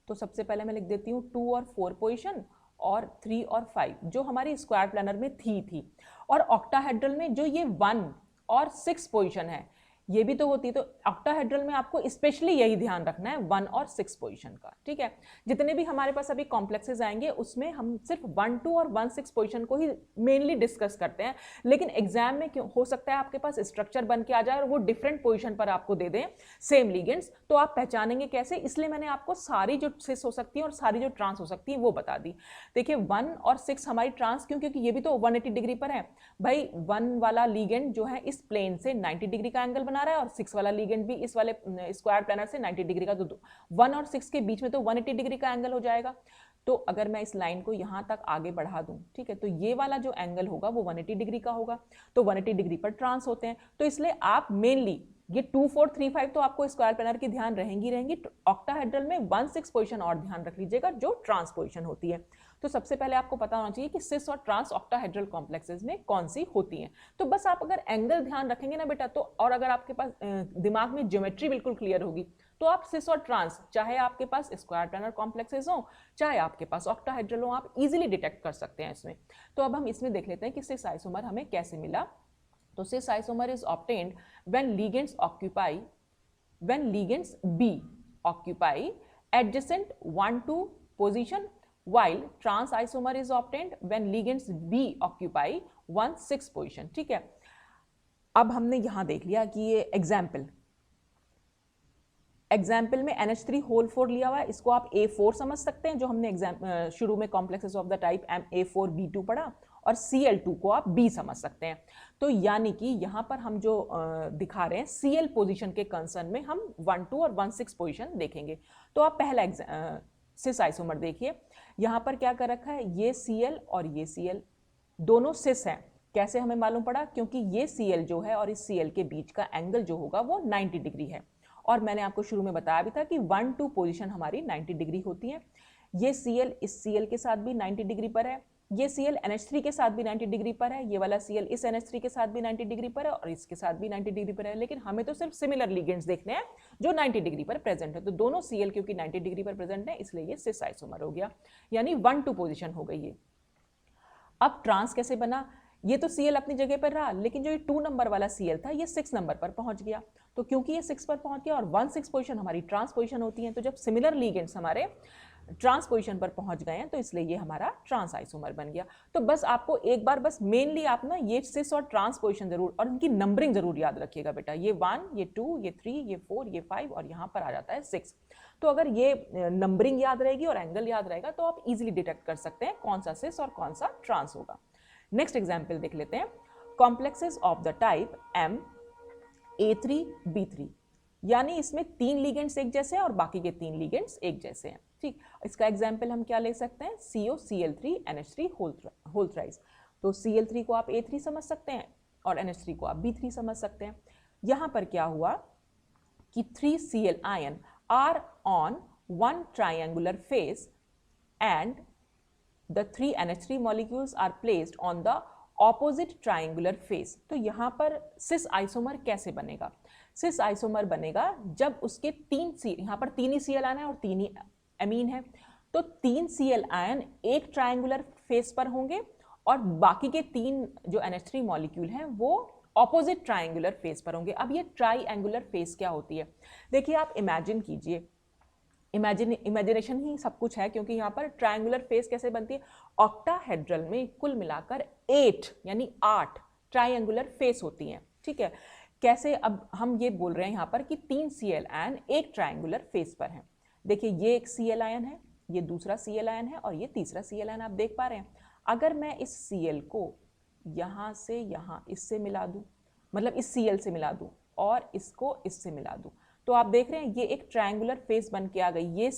[SPEAKER 1] तो सबसे पहले मैं लिख देती हूँ 2 और 4 पोजीशन और 3 और 5 जो हमारी स्क्वायर प्लानर में थी। और ऑक्टाहेड्रल में जो ये 1 और 6 पोजीशन है ये भी तो होती है, तो ऑक्टाहेड्रल में आपको स्पेशली यही ध्यान रखना है 1 और 6 पोजीशन का, ठीक है। जितने भी हमारे पास अभी कॉम्प्लेक्सेस आएंगे उसमें हम सिर्फ 1, 2 और 1, 6 पोजीशन को ही मेनली डिस्कस करते हैं, लेकिन एग्जाम में क्यों हो सकता है आपके पास स्ट्रक्चर बन के आ जाए और वो डिफरेंट पोजीशन पर आपको दे दें सेम लिगेंड्स, तो आप पहचानेंगे कैसे, इसलिए मैंने आपको सारी जो सिस हो सकती है और सारी जो ट्रांस हो सकती है वो बता दी। देखिए 1 और 6 हमारी ट्रांस क्यों, क्योंकि ये भी तो 180 डिग्री पर है भाई। 1 वाला लिगेंड जो है इस प्लेन से 90 डिग्री का एंगल बना रहा है और 6 वाला लिगेंड भी इस वाले स्क्वायर प्लानर से 90 डिग्री का, तो 1 और 6 के बीच में तो 180 डिग्री का एंगल हो जाएगा। तो अगर मैं इस लाइन को यहां तक आगे बढ़ा दूं, ठीक है, तो ये वाला जो एंगल होगा वो 180 डिग्री का होगा, तो 180 डिग्री पर ट्रांस होते हैं। तो इसलिए आप मेनली ये 2, 4, 3, 5 तो आपको स्क्वायर प्लानर की ध्यान रहेंगी। ऑक्टाहेड्रल में 1, 6 पोजीशन और ध्यान रख लीजिएगा जो ट्रांस पोजीशन होती है। तो सबसे पहले आपको पता होना चाहिए कि सिस और ट्रांस ऑक्टाहेड्रल कॉम्प्लेक्सेस में कौन सी होती हैं। तो बस आप अगर एंगल ध्यान रखेंगे ना बेटा, तो और अगर आपके पास दिमाग में ज्योमेट्री बिल्कुल क्लियर होगी तो आप सिस और ट्रांस, चाहे आपके पास स्क्वायर प्लानर कॉम्प्लेक्सेस हो चाहे आपके पास ऑक्टाहेड्रल हो, आप इजीली डिटेक्ट कर सकते हैं इसमें। तो अब हम इसमें देख लेते हैं कि सिस आइसोमर हमें कैसे मिला। तो cis isomer is obtained when ligands B occupy adjacent 1, 2 position, while trans isomer is obtained when ligands B occupy 1, 6 position, ठीक है। अब हमने यहां देख लिया कि ये एग्जाम्पल में NH3 होल 4 लिया हुआ है, इसको आप A4 समझ सकते हैं, जो हमने शुरू में complexes of the type A4B2 पढ़ा, और Cl2 को आप B समझ सकते हैं। तो यानी कि यहाँ पर हम जो दिखा रहे हैं Cl पोजीशन के कंसर्न में हम 1, 2 और 1, 6 पोजीशन देखेंगे। तो आप पहला सिस आइसोमर देखिए, यहाँ पर क्या कर रखा है, ये Cl और ये Cl दोनों सिस हैं। कैसे हमें मालूम पड़ा, क्योंकि ये Cl जो है और इस Cl के बीच का एंगल जो होगा वो 90 डिग्री है, और मैंने आपको शुरू में बताया भी था कि 1, 2 पोजीशन हमारी 90 डिग्री होती है। ये Cl इस Cl के साथ भी 90 डिग्री पर है, ये Cl NH3 के साथ भी 90 डिग्री पर है, ये वाला Cl इस NH3 के साथ भी 90 डिग्री पर है और इसके साथ भी 90 डिग्री पर है, लेकिन हमें तो सिर्फ सिमिलर लिगेंड्स देखने हैं जो 90 डिग्री पर प्रेजेंट है। तो दोनों Cl क्योंकि 90 डिग्री पर प्रेजेंट है इसलिए ये सिस आइसोमर हो गया, यानी 1, 2 पोजीशन हो गई ये। अब ट्रांस कैसे बना, ये तो Cl अपनी जगह पर रहा, लेकिन जो ये 2 नंबर वाला Cl था ये 6 नंबर पर पहुंच गया। तो क्योंकि ये 6 पर पहुंच गया और 1, 6 पोजीशन हमारी ट्रांस पोजीशन होती है, तो जब सिमिलर लिगेंड्स हमारे ट्रांस पोजीशन पर पहुंच गए हैं तो इसलिए ये हमारा ट्रांस आइसोमर बन गया। तो बस आपको एक बार बस मेनली आप ना ये सिस और ट्रांस पोजीशन जरूर और उनकी नंबरिंग जरूर याद रखिएगा बेटा, ये 1, ये 2, ये 3, ये 4, ये 5 और यहाँ पर आ जाता है 6। तो अगर ये नंबरिंग याद रहेगी और एंगल याद रहेगा तो आप इजिली डिटेक्ट कर सकते हैं कौन सा सिस और कौन सा ट्रांस होगा। नेक्स्ट एग्जाम्पल देख लेते हैं, complexes of the type M A3B3, यानी इसमें 3 लिगेंड्स एक जैसे हैं और बाकी के 3 लिगेंड्स एक जैसे हैं, ठीक। इसका एग्जाम्पल हम क्या ले सकते हैं, COCl3 NH3 होल थ्राइस। तो Cl3 को आप A3 समझ सकते हैं और NH3 को आप B3 समझ सकते हैं। यहाँ पर क्या हुआ कि 3 Cl ion are on 1 triangular face and the 3 NH3 molecules are placed on the opposite triangular face. तो यहाँ पर सिस आइसोमर कैसे बनेगा? सिस आइसोमर बनेगा जब उसके यहाँ पर 3 ही Cl आयन है और 3 ही एमीन है, तो 3 Cl आयन एक ट्राइंगुलर फेस पर होंगे और बाकी के 3 जो NH3 मॉलिक्यूल हैं वो ऑपोजिट ट्राइंगुलर फेस पर होंगे। अब ये ट्राइंगुलर फेस क्या होती है? देखिए आप इमेजिन कीजिए, इमेजिनेशन ही सब कुछ है, क्योंकि यहाँ पर ट्रायंगुलर फेस कैसे बनती है? ऑक्टाहेड्रल में कुल मिलाकर 8 यानी 8 ट्रायंगुलर फेस होती हैं, ठीक है। कैसे? अब हम ये बोल रहे हैं यहाँ पर कि 3 Cl आयन एक ट्रायंगुलर फेस पर हैं। देखिए ये एक Cl आयन है, ये दूसरा Cl आयन है और ये तीसरा Cl आयन, आप देख पा रहे हैं। अगर मैं इस Cl को यहाँ से यहाँ इससे मिला दूँ, मतलब इस Cl से मिला दूँ और इसको इससे मिला दूँ, तो आप देख रहे हैं ये एक ट्रायंगुलर फेस बन के आ गई। ये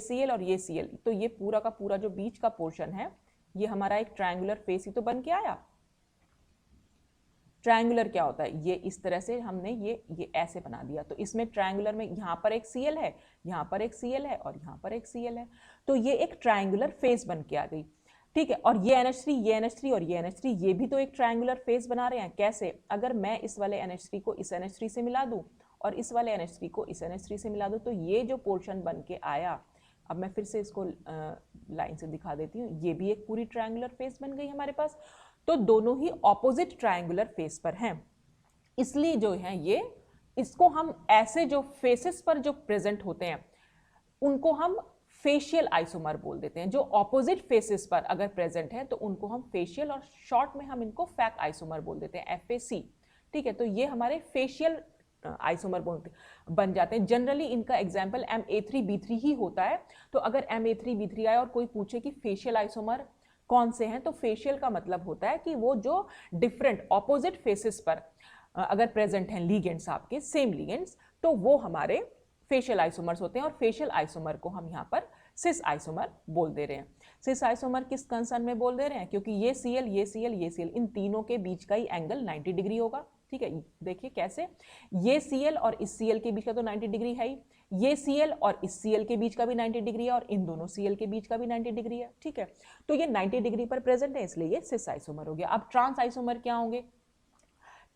[SPEAKER 1] Cl और ये Cl, तो ये पूरा का पूरा जो बीच का पोर्शन है ये हमारा एक ट्रायंगुलर फेस ही तो बन के आया। ट्रायंगुलर क्या होता है? ये इस तरह से हमने ये ऐसे बना दिया, तो इसमें ट्रायंगुलर में यहाँ पर एक Cl है, यहाँ पर एक Cl है और यहाँ पर एक Cl है, तो ये एक ट्रायंगुलर फेस बन के आ गई, ठीक है। और ये NH3 और ये NH3 ये भी तो एक ट्रायंगुलर फेस बना रहे हैं। कैसे? अगर मैं इस वाले NH3 को इस NH3 से मिला दूं और इस वाले NH3 को इस NH3 से मिला दूं, तो ये जो पोर्शन बन के आया, अब मैं फिर से इसको लाइन से दिखा देती हूँ, ये भी एक पूरी ट्रायंगुलर फेस बन गई हमारे पास। तो दोनों ही ऑपोजिट ट्रायंगुलर फेस पर हैं, इसलिए जो है ये, इसको हम ऐसे जो फेसेस पर जो प्रेजेंट होते हैं उनको हम फेशियल आइसोमर बोल देते हैं। जो ऑपोजिट फेसेस पर अगर प्रेजेंट है तो उनको हम फेशियल, और शॉर्ट में हम इनको फैक आइसोमर बोल देते हैं, FAC, ठीक है। तो ये हमारे फेशियल आइसोमर बन जाते हैं। जनरली इनका एग्जाम्पल MA3B3 ही होता है। तो अगर MA3B3 आए और कोई पूछे कि फेशियल आइसोमर कौन से हैं, तो फेशियल का मतलब होता है कि वो जो डिफरेंट ऑपोजिट फेसेस पर अगर प्रेजेंट हैं लीगेंड्स, आपके सेम लीगेंड्स, तो वो हमारे फेशियल आइसोमर्स होते हैं। और फेशियल आइसोमर को हम यहाँ पर सिस आइसोमर बोल दे रहे हैं। सिस आइसोमर किस कंसर्न में बोल दे रहे हैं? क्योंकि ये Cl इन तीनों के बीच का ही एंगल 90 डिग्री होगा, ठीक है। देखिए कैसे, ये Cl और इस Cl के बीच का तो 90 डिग्री है ही, ये Cl और इस Cl के बीच का भी 90 डिग्री है और इन दोनों Cl के बीच का भी 90 डिग्री है, ठीक है। तो ये 90 डिग्री पर प्रेजेंट है, इसलिए ये सिस आइसोमर हो गया। अब ट्रांस आइसोमर क्या होंगे?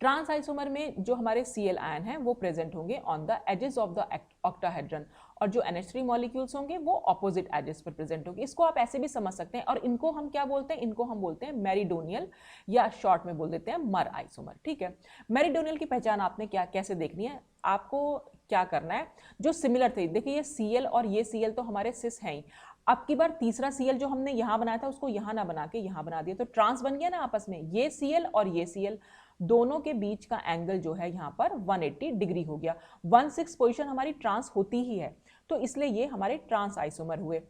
[SPEAKER 1] ट्रांस आइसोमर में जो हमारे Cl आयन हैं वो प्रेजेंट होंगे on the edges of the octahedron, और जो NH3 मॉलिक्यूल्स होंगे वो ऑपोजिट एजेस पर प्रेजेंट होंगे। इसको आप ऐसे भी समझ सकते हैं, और इनको हम क्या बोलते हैं? इनको हम बोलते हैं मेरिडोनियल, या शॉर्ट में बोल देते हैं मर आइसोमर, ठीक है। मेरिडोनियल की पहचान आपने कैसे देखनी है? आपको क्या करना है, जो सिमिलर थे, देखिए ये Cl और ये Cl तो हमारे सिस हैं ही। अब की बार तीसरा Cl जो हमने यहाँ बनाया था उसको यहाँ ना बना के यहाँ बना दिया, तो ट्रांस बन गया ना आपस में। ये Cl और ये Cl दोनों के बीच का एंगल जो है यहाँ पर 180 डिग्री हो गया। 1/6 पोजीशन हमारी ट्रांस होती ही है, तो इसलिए ये हमारे ट्रांस आइसोमर हुए।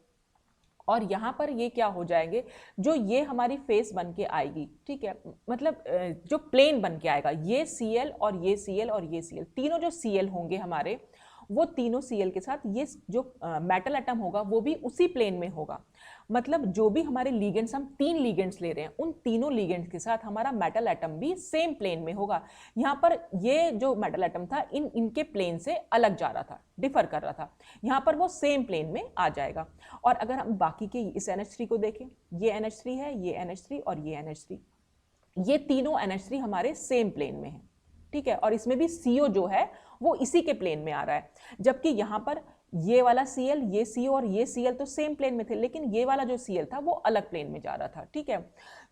[SPEAKER 1] और यहाँ पर ये क्या हो जाएंगे, जो ये हमारी फेस बन के आएगी, ठीक है, मतलब जो प्लेन बन के आएगा, ये Cl और ये Cl और ये Cl, तीनों जो Cl होंगे हमारे, वो तीनों Cl के साथ ये जो मेटल एटम होगा वो भी उसी प्लेन में होगा। मतलब जो भी हमारे लीगेंड्स, हम 3 लीगेंड्स ले रहे हैं, उन तीनों लीगेंड्स के साथ हमारा मेटल एटम भी सेम प्लेन में होगा। यहाँ पर ये जो मेटल एटम था इनके प्लेन से अलग जा रहा था, डिफर कर रहा था, यहाँ पर वो सेम प्लेन में आ जाएगा। और अगर हम बाकी के इस NH3 को देखें, ये NH3 है, ये NH3 और ये NH3, ये तीनों NH3 हमारे सेम प्लेन में है, ठीक है। और इसमें भी CO जो है वो इसी के प्लेन में आ रहा है, जबकि यहाँ पर ये वाला Cl, ये CO और ये Cl तो सेम प्लेन में थे, लेकिन ये वाला जो Cl था वो अलग प्लेन में जा रहा था, ठीक है,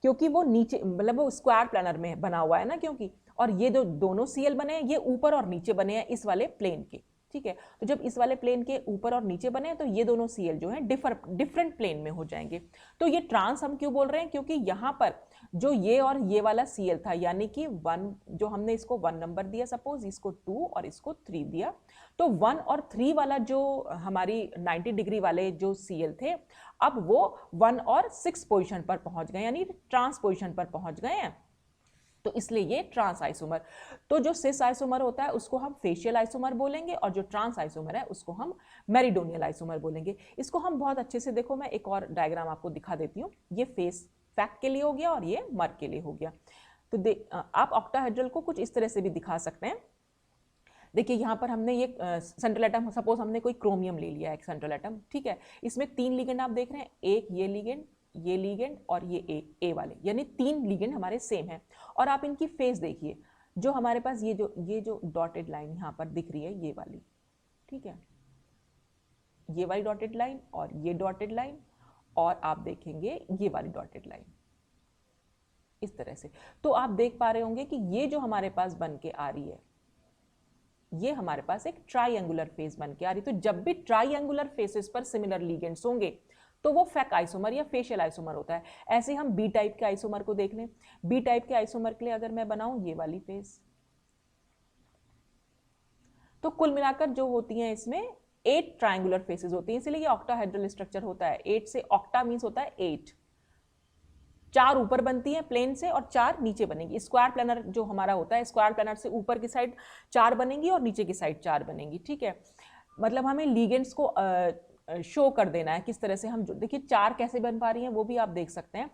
[SPEAKER 1] क्योंकि वो नीचे, मतलब वो स्क्वायर प्लानर में बना हुआ है ना, क्योंकि, और ये जो दोनों Cl बने हैं ये ऊपर और नीचे बने हैं इस वाले प्लेन के, ठीक है। तो जब इस वाले प्लेन के ऊपर और नीचे बने हैं तो ये दोनों Cl जो है डिफरेंट प्लेन में हो जाएंगे। तो ये ट्रांस हम क्यों बोल रहे हैं? क्योंकि यहाँ पर जो ये और ये वाला Cl था, यानी कि 1, जो हमने इसको 1 नंबर दिया, सपोज इसको 2 और इसको 3 दिया, तो 1 और 3 वाला जो हमारी 90 डिग्री वाले जो Cl थे, अब वो 1 और 6 पोजीशन पर पहुंच गए, यानी ट्रांस पोजीशन पर पहुंच गए हैं, तो इसलिए ये ट्रांस आइसोमर। तो जो सिस आइसोमर होता है उसको हम फेशियल आइसोमर बोलेंगे, और जो ट्रांस आइसोमर है उसको हम मेरिडोनियल आइसोमर बोलेंगे। इसको हम बहुत अच्छे से, देखो मैं एक और डायग्राम आपको दिखा देती हूँ। ये फेस फैक के लिए हो गया और ये मर के लिए हो गया। तो आप ऑक्टाहेड्रल को कुछ इस तरह से भी दिखा सकते हैं। देखिए यहाँ पर हमने ये सेंट्रल एटम, सपोज हमने कोई क्रोमियम ले लिया एक सेंट्रल एटम, ठीक है, इसमें 3 लिगेंड आप देख रहे हैं, एक ये लिगेंड और ये ए वाले, यानी 3 लिगेंड हमारे सेम हैं। और आप इनकी फेस देखिए, जो हमारे पास ये जो डॉटेड लाइन यहाँ पर दिख रही है, ये वाली, ठीक है, ये वाली डॉटेड लाइन और ये डॉटेड लाइन, और आप देखेंगे ये वाली डॉटेड लाइन इस तरह से। तो आप देख पा रहे होंगे कि ये जो हमारे पास बन के आ रही है, ये हमारे पास एक ट्राइएंगुलर फेस बन के आ रही है। तो जब भी ट्राइएंगुलर फेसेस पर सिमिलर लिगेंड्स होंगे तो वो फैक आइसोमर या फेशियल आइसोमर होता है। ऐसे हम बी टाइप के आइसोमर को देख लें। बी टाइप के आइसोमर के लिए अगर मैं बनाऊं ये वाली फेस, तो कुल मिलाकर जो होती हैं इसमें 8 ट्राइंगुलर फेसेस होती हैं, इसलिए ये ऑक्टाहेड्रल स्ट्रक्चर होता है। 8 से ऑक्टा मीन्स होता है 8, 4 ऊपर बनती है प्लेन से और 4 नीचे बनेगी। स्क्वायर प्लानर जो हमारा होता है, स्क्वायर प्लानर से ऊपर की साइड 4 बनेंगी और नीचे की साइड 4 बनेंगी, ठीक है। मतलब हमें लिगेंड्स को शो कर देना है किस तरह से हम, देखिए 4 कैसे बन पा रही हैं वो भी आप देख सकते हैं।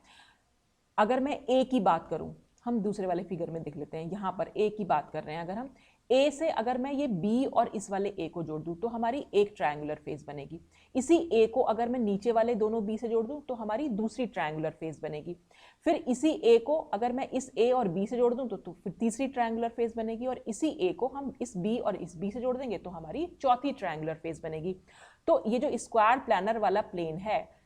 [SPEAKER 1] अगर मैं ए की बात करूं, हम दूसरे वाले फिगर में देख लेते हैं, यहाँ पर ए की बात कर रहे हैं, अगर हम ए से अगर मैं ये बी और इस वाले ए को जोड़ दूं तो हमारी एक ट्रायंगुलर फेस बनेगी। इसी ए को अगर मैं नीचे वाले दोनों बी से जोड़ दूं तो हमारी दूसरी ट्रायंगुलर फेस बनेगी। फिर इसी ए को अगर मैं इस ए और बी से जोड़ दूं तो फिर तीसरी ट्रायंगुलर फेस बनेगी, और इसी ए को हम इस बी और इस बी से जोड़ देंगे तो हमारी चौथी ट्रायंगुलर फेस बनेगी। तो ये जो स्क्वायर प्लानर वाला प्लेन है,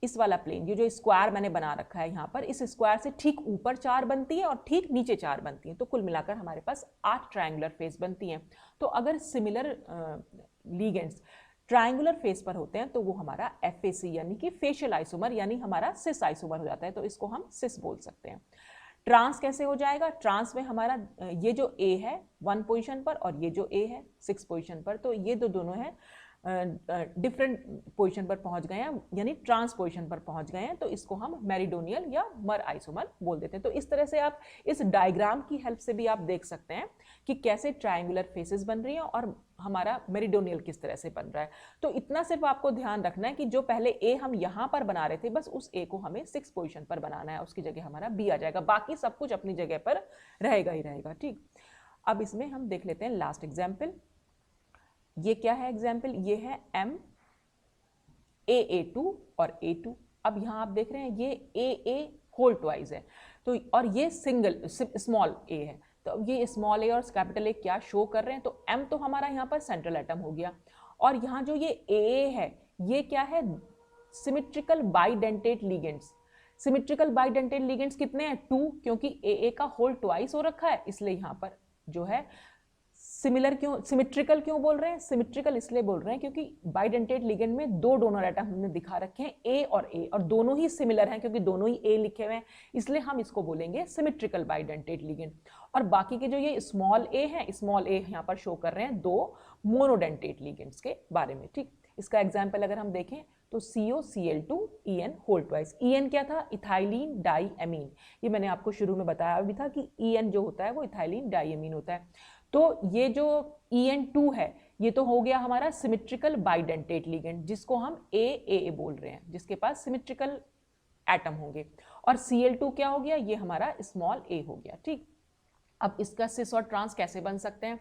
[SPEAKER 1] इस वाला प्लेन, ये जो स्क्वायर मैंने बना रखा है यहाँ पर, इस स्क्वायर से ठीक ऊपर 4 बनती है और ठीक नीचे 4 बनती है। तो कुल मिलाकर हमारे पास 8 ट्रायंगुलर फेस बनती हैं। तो अगर सिमिलर लिगेंड्स ट्रायंगुलर फेस पर होते हैं तो वो हमारा FAC यानी कि फेशियल आइसोमर यानी हमारा सिस आइसोमर हो जाता है। तो इसको हम सिस बोल सकते हैं। ट्रांस कैसे हो जाएगा? ट्रांस में हमारा ये जो A है 1 पोजीशन पर और ये जो A है 6 पोजीशन पर, तो ये दोनों हैं डिफरेंट पोजीशन पर पहुंच गए हैं, यानी ट्रांस पोजीशन पर पहुंच गए हैं। तो इसको हम मेरिडोनियल या मर आइसोमर बोल देते हैं। तो इस तरह से आप इस डायग्राम की हेल्प से भी आप देख सकते हैं कि कैसे ट्रायंगुलर फेसेस बन रही हैं और हमारा मेरिडोनियल किस तरह से बन रहा है। तो इतना सिर्फ आपको ध्यान रखना है कि जो पहले ए हम यहाँ पर बना रहे थे, बस उस ए को हमें 6 पोजीशन पर बनाना है, उसकी जगह हमारा बी आ जाएगा, बाकी सब कुछ अपनी जगह पर रहेगा ही रहेगा, ठीक। अब इसमें हम देख लेते हैं लास्ट एग्जाम्पल। ये क्या है एग्जाम्पल? ये है MAA2 और A2। अब यहाँ आप देख रहे हैं ये AA होल ट्वाइस है, तो और ये सिंगल स्मॉल a है। तो अब ये स्मॉल a और कैपिटल A क्या शो कर रहे हैं? तो M तो हमारा यहाँ पर सेंट्रल एटम हो गया, और यहाँ जो ये AA है ये क्या है? Symmetrical bidentate ligands. Symmetrical bidentate ligands कितने हैं? 2, क्योंकि AA का होल ट्वाइस हो रखा है, इसलिए यहाँ पर जो है सिमिलर क्यों, सिमेट्रिकल क्यों बोल रहे हैं? सिमेट्रिकल इसलिए बोल रहे हैं क्योंकि बाइडेंटेट लिगेंड में 2 डोनर एटम हमने दिखा रखे हैं A और A, और दोनों ही सिमिलर हैं क्योंकि दोनों ही A लिखे हुए हैं, इसलिए हम इसको बोलेंगे सिमेट्रिकल बाइडेंटेट लिगेंड। और बाकी के जो ये स्मॉल a है, स्मॉल a यहाँ पर शो कर रहे हैं 2 मोनोडेंटेट लिगेंड्स के बारे में, ठीक। इसका एग्जाम्पल अगर हम देखें तो COCl2 EN whole twice. EN क्या था? Ethylene diamine. ये मैंने आपको शुरू में बताया भी था कि EN जो होता है वो इथाइलिन डाई एमीन होता है। तो ये जो EN2 है ये तो हो गया हमारा सिमेट्रिकल बाइडेंटेट लिगेंड, जिसको हम AAA बोल रहे हैं, जिसके पास सिमेट्रिकल एटम होंगे। और Cl2 क्या हो गया? ये हमारा स्मॉल a हो गया, ठीक। अब इसका सिस और ट्रांस कैसे बन सकते हैं?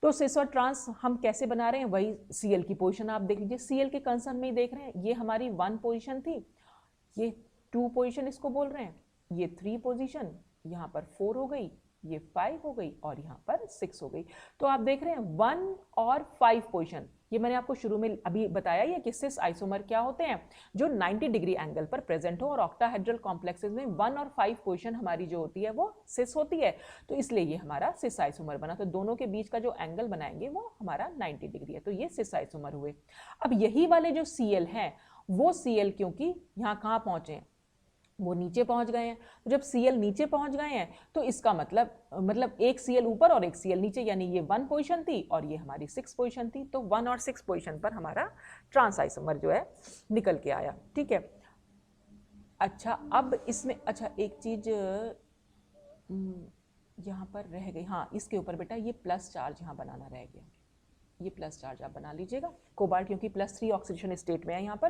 [SPEAKER 1] तो सिस और ट्रांस हम कैसे बना रहे हैं? वही Cl की पोजीशन आप देख लीजिए, Cl के कंसर्न में ही देख रहे हैं। ये हमारी 1 पोजीशन थी, ये 2 पोजीशन इसको बोल रहे हैं, ये 3 पोजीशन, यहाँ पर 4 हो गई, ये 5 हो गई और यहाँ पर 6 हो गई। तो आप देख रहे हैं 1 और 5 पोजीशन, ये मैंने आपको शुरू में अभी बताया ये कि सिस आइसोमर क्या होते हैं? जो 90 डिग्री एंगल पर प्रेजेंट हो, और ऑक्टाहेड्रल कॉम्प्लेक्सेस में 1 और 5 पोजीशन हमारी जो होती है वो सिस होती है, तो इसलिए ये हमारा सिस आइसोमर बना। तो दोनों के बीच का जो एंगल बनाएंगे वो हमारा 90 डिग्री है, तो ये सिस आइसोमर हुए। अब यही वाले जो Cl हैं वो Cl क्योंकि यहाँ कहाँ पहुँचे हैं? वो नीचे पहुंच गए हैं। तो जब Cl नीचे पहुंच गए हैं तो इसका मतलब एक Cl ऊपर और एक Cl नीचे, यानी ये 1 पोजीशन थी और ये हमारी 6 पोजीशन थी। तो 1 और 6 पोजीशन पर हमारा ट्रांस आइसोमर जो है निकल के आया, ठीक है। अच्छा, अब इसमें अच्छा एक चीज यहाँ पर रह गई, हाँ इसके ऊपर बेटा ये प्लस चार्ज यहाँ बनाना रह गया। ये प्लस चार्ज आप बना लीजिएगा, कोबाल्ट क्योंकि +3 ऑक्सीडेशन स्टेट में है यहाँ पर।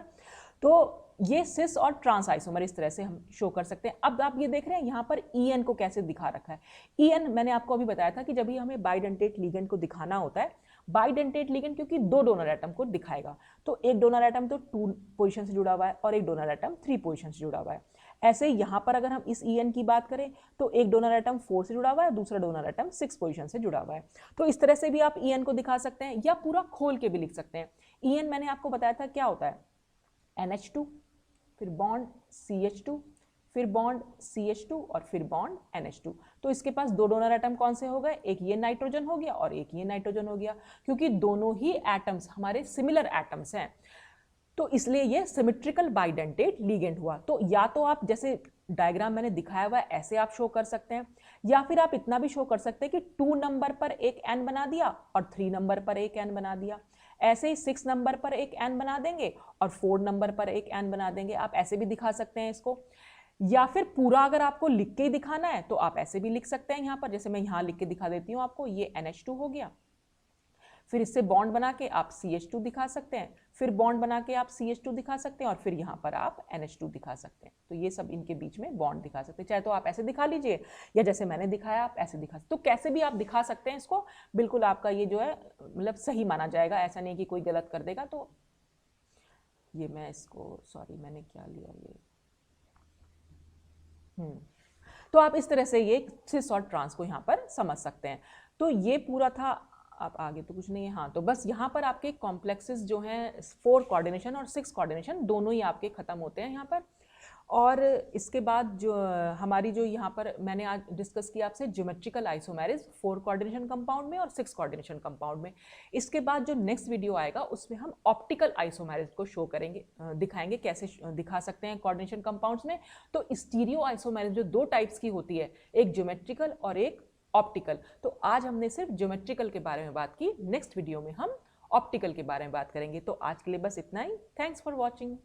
[SPEAKER 1] तो ये सिस और ट्रांस आइसोमर इस तरह से हम शो कर सकते हैं। अब आप ये देख रहे हैं यहाँ पर EN को कैसे दिखा रखा है। EN मैंने आपको अभी बताया था कि जब भी हमें बाइडेंटेट लिगेंड को दिखाना होता है, बाइडेंटेट लिगेंड क्योंकि 2 डोनर एटम को दिखाएगा, तो एक डोनर एटम तो 2 पोजीशन से जुड़ा हुआ है और एक डोनर एटम 3 पोजीशन से जुड़ा हुआ है। ऐसे ही यहाँ पर अगर हम इस EN की बात करें तो एक डोनर एटम 4 से जुड़ा हुआ है, दूसरा डोनर एटम 6 पोजीशन से जुड़ा हुआ है। तो इस तरह से भी आप EN को दिखा सकते हैं या पूरा खोल के भी लिख सकते हैं। EN मैंने आपको बताया था क्या होता है, NH2, फिर बॉन्ड CH2, फिर बॉन्ड CH2 और फिर बॉन्ड NH2। तो इसके पास 2 डोनर एटम कौन से हो गए, एक ये नाइट्रोजन हो गया और एक ये नाइट्रोजन हो गया, क्योंकि दोनों ही एटम्स हमारे सिमिलर एटम्स हैं, तो इसलिए ये सिमेट्रिकल बाइडेंटेट लिगेंड हुआ। तो या तो आप जैसे डायग्राम मैंने दिखाया हुआ है ऐसे आप शो कर सकते हैं, या फिर आप इतना भी शो कर सकते हैं कि 2 नंबर पर एक N बना दिया और 3 नंबर पर एक N बना दिया, ऐसे ही 6 नंबर पर एक N बना देंगे और 4 नंबर पर एक N बना देंगे। आप ऐसे भी दिखा सकते हैं इसको, या फिर पूरा अगर आपको लिख के ही दिखाना है तो आप ऐसे भी लिख सकते हैं। यहाँ पर जैसे मैं यहाँ लिख के दिखा देती हूँ आपको, ये NH2 हो गया, फिर इससे बॉन्ड बना के आप CH2 दिखा सकते हैं, फिर बॉन्ड बना के आप CH2 दिखा सकते हैं और फिर यहाँ पर आप NH2 दिखा सकते हैं। तो ये सब इनके बीच में बॉन्ड दिखा सकते हैं, चाहे तो आप ऐसे दिखा लीजिए या जैसे मैंने दिखाया आप ऐसे दिखा सकते। तो कैसे भी आप दिखा सकते हैं इसको, बिल्कुल आपका ये जो है मतलब सही माना जाएगा, ऐसा नहीं कि कोई गलत कर देगा। तो ये मैं इसको, सॉरी मैंने क्या लिया ये, तो आप इस तरह से ये सिस और ट्रांस को यहाँ पर समझ सकते हैं। तो ये पूरा था, आप आगे तो कुछ नहीं है। हाँ, तो बस यहाँ पर आपके कॉम्प्लेक्सेस जो हैं 4 कोऑर्डिनेशन और 6 कोऑर्डिनेशन दोनों ही आपके खत्म होते हैं यहाँ पर। और इसके बाद जो हमारी जो यहाँ पर मैंने आज डिस्कस किया आपसे ज्योमेट्रिकल आइसोमेरिज 4 कोऑर्डिनेशन कंपाउंड में और 6 कोऑर्डिनेशन कंपाउंड में। इसके बाद जो नेक्स्ट वीडियो आएगा उसमें हम ऑप्टिकल आइसोमेरिज को शो करेंगे, दिखाएंगे कैसे दिखा सकते हैं कोऑर्डिनेशन कंपाउंड्स में। तो स्टीरियो आइसोमेरिज जो 2 टाइप्स की होती है, एक ज्योमेट्रिकल और एक ऑप्टिकल। तो आज हमने सिर्फ ज्योमेट्रिकल के बारे में बात की, नेक्स्ट वीडियो में हम ऑप्टिकल के बारे में बात करेंगे। तो आज के लिए बस इतना ही। Thanks for watching.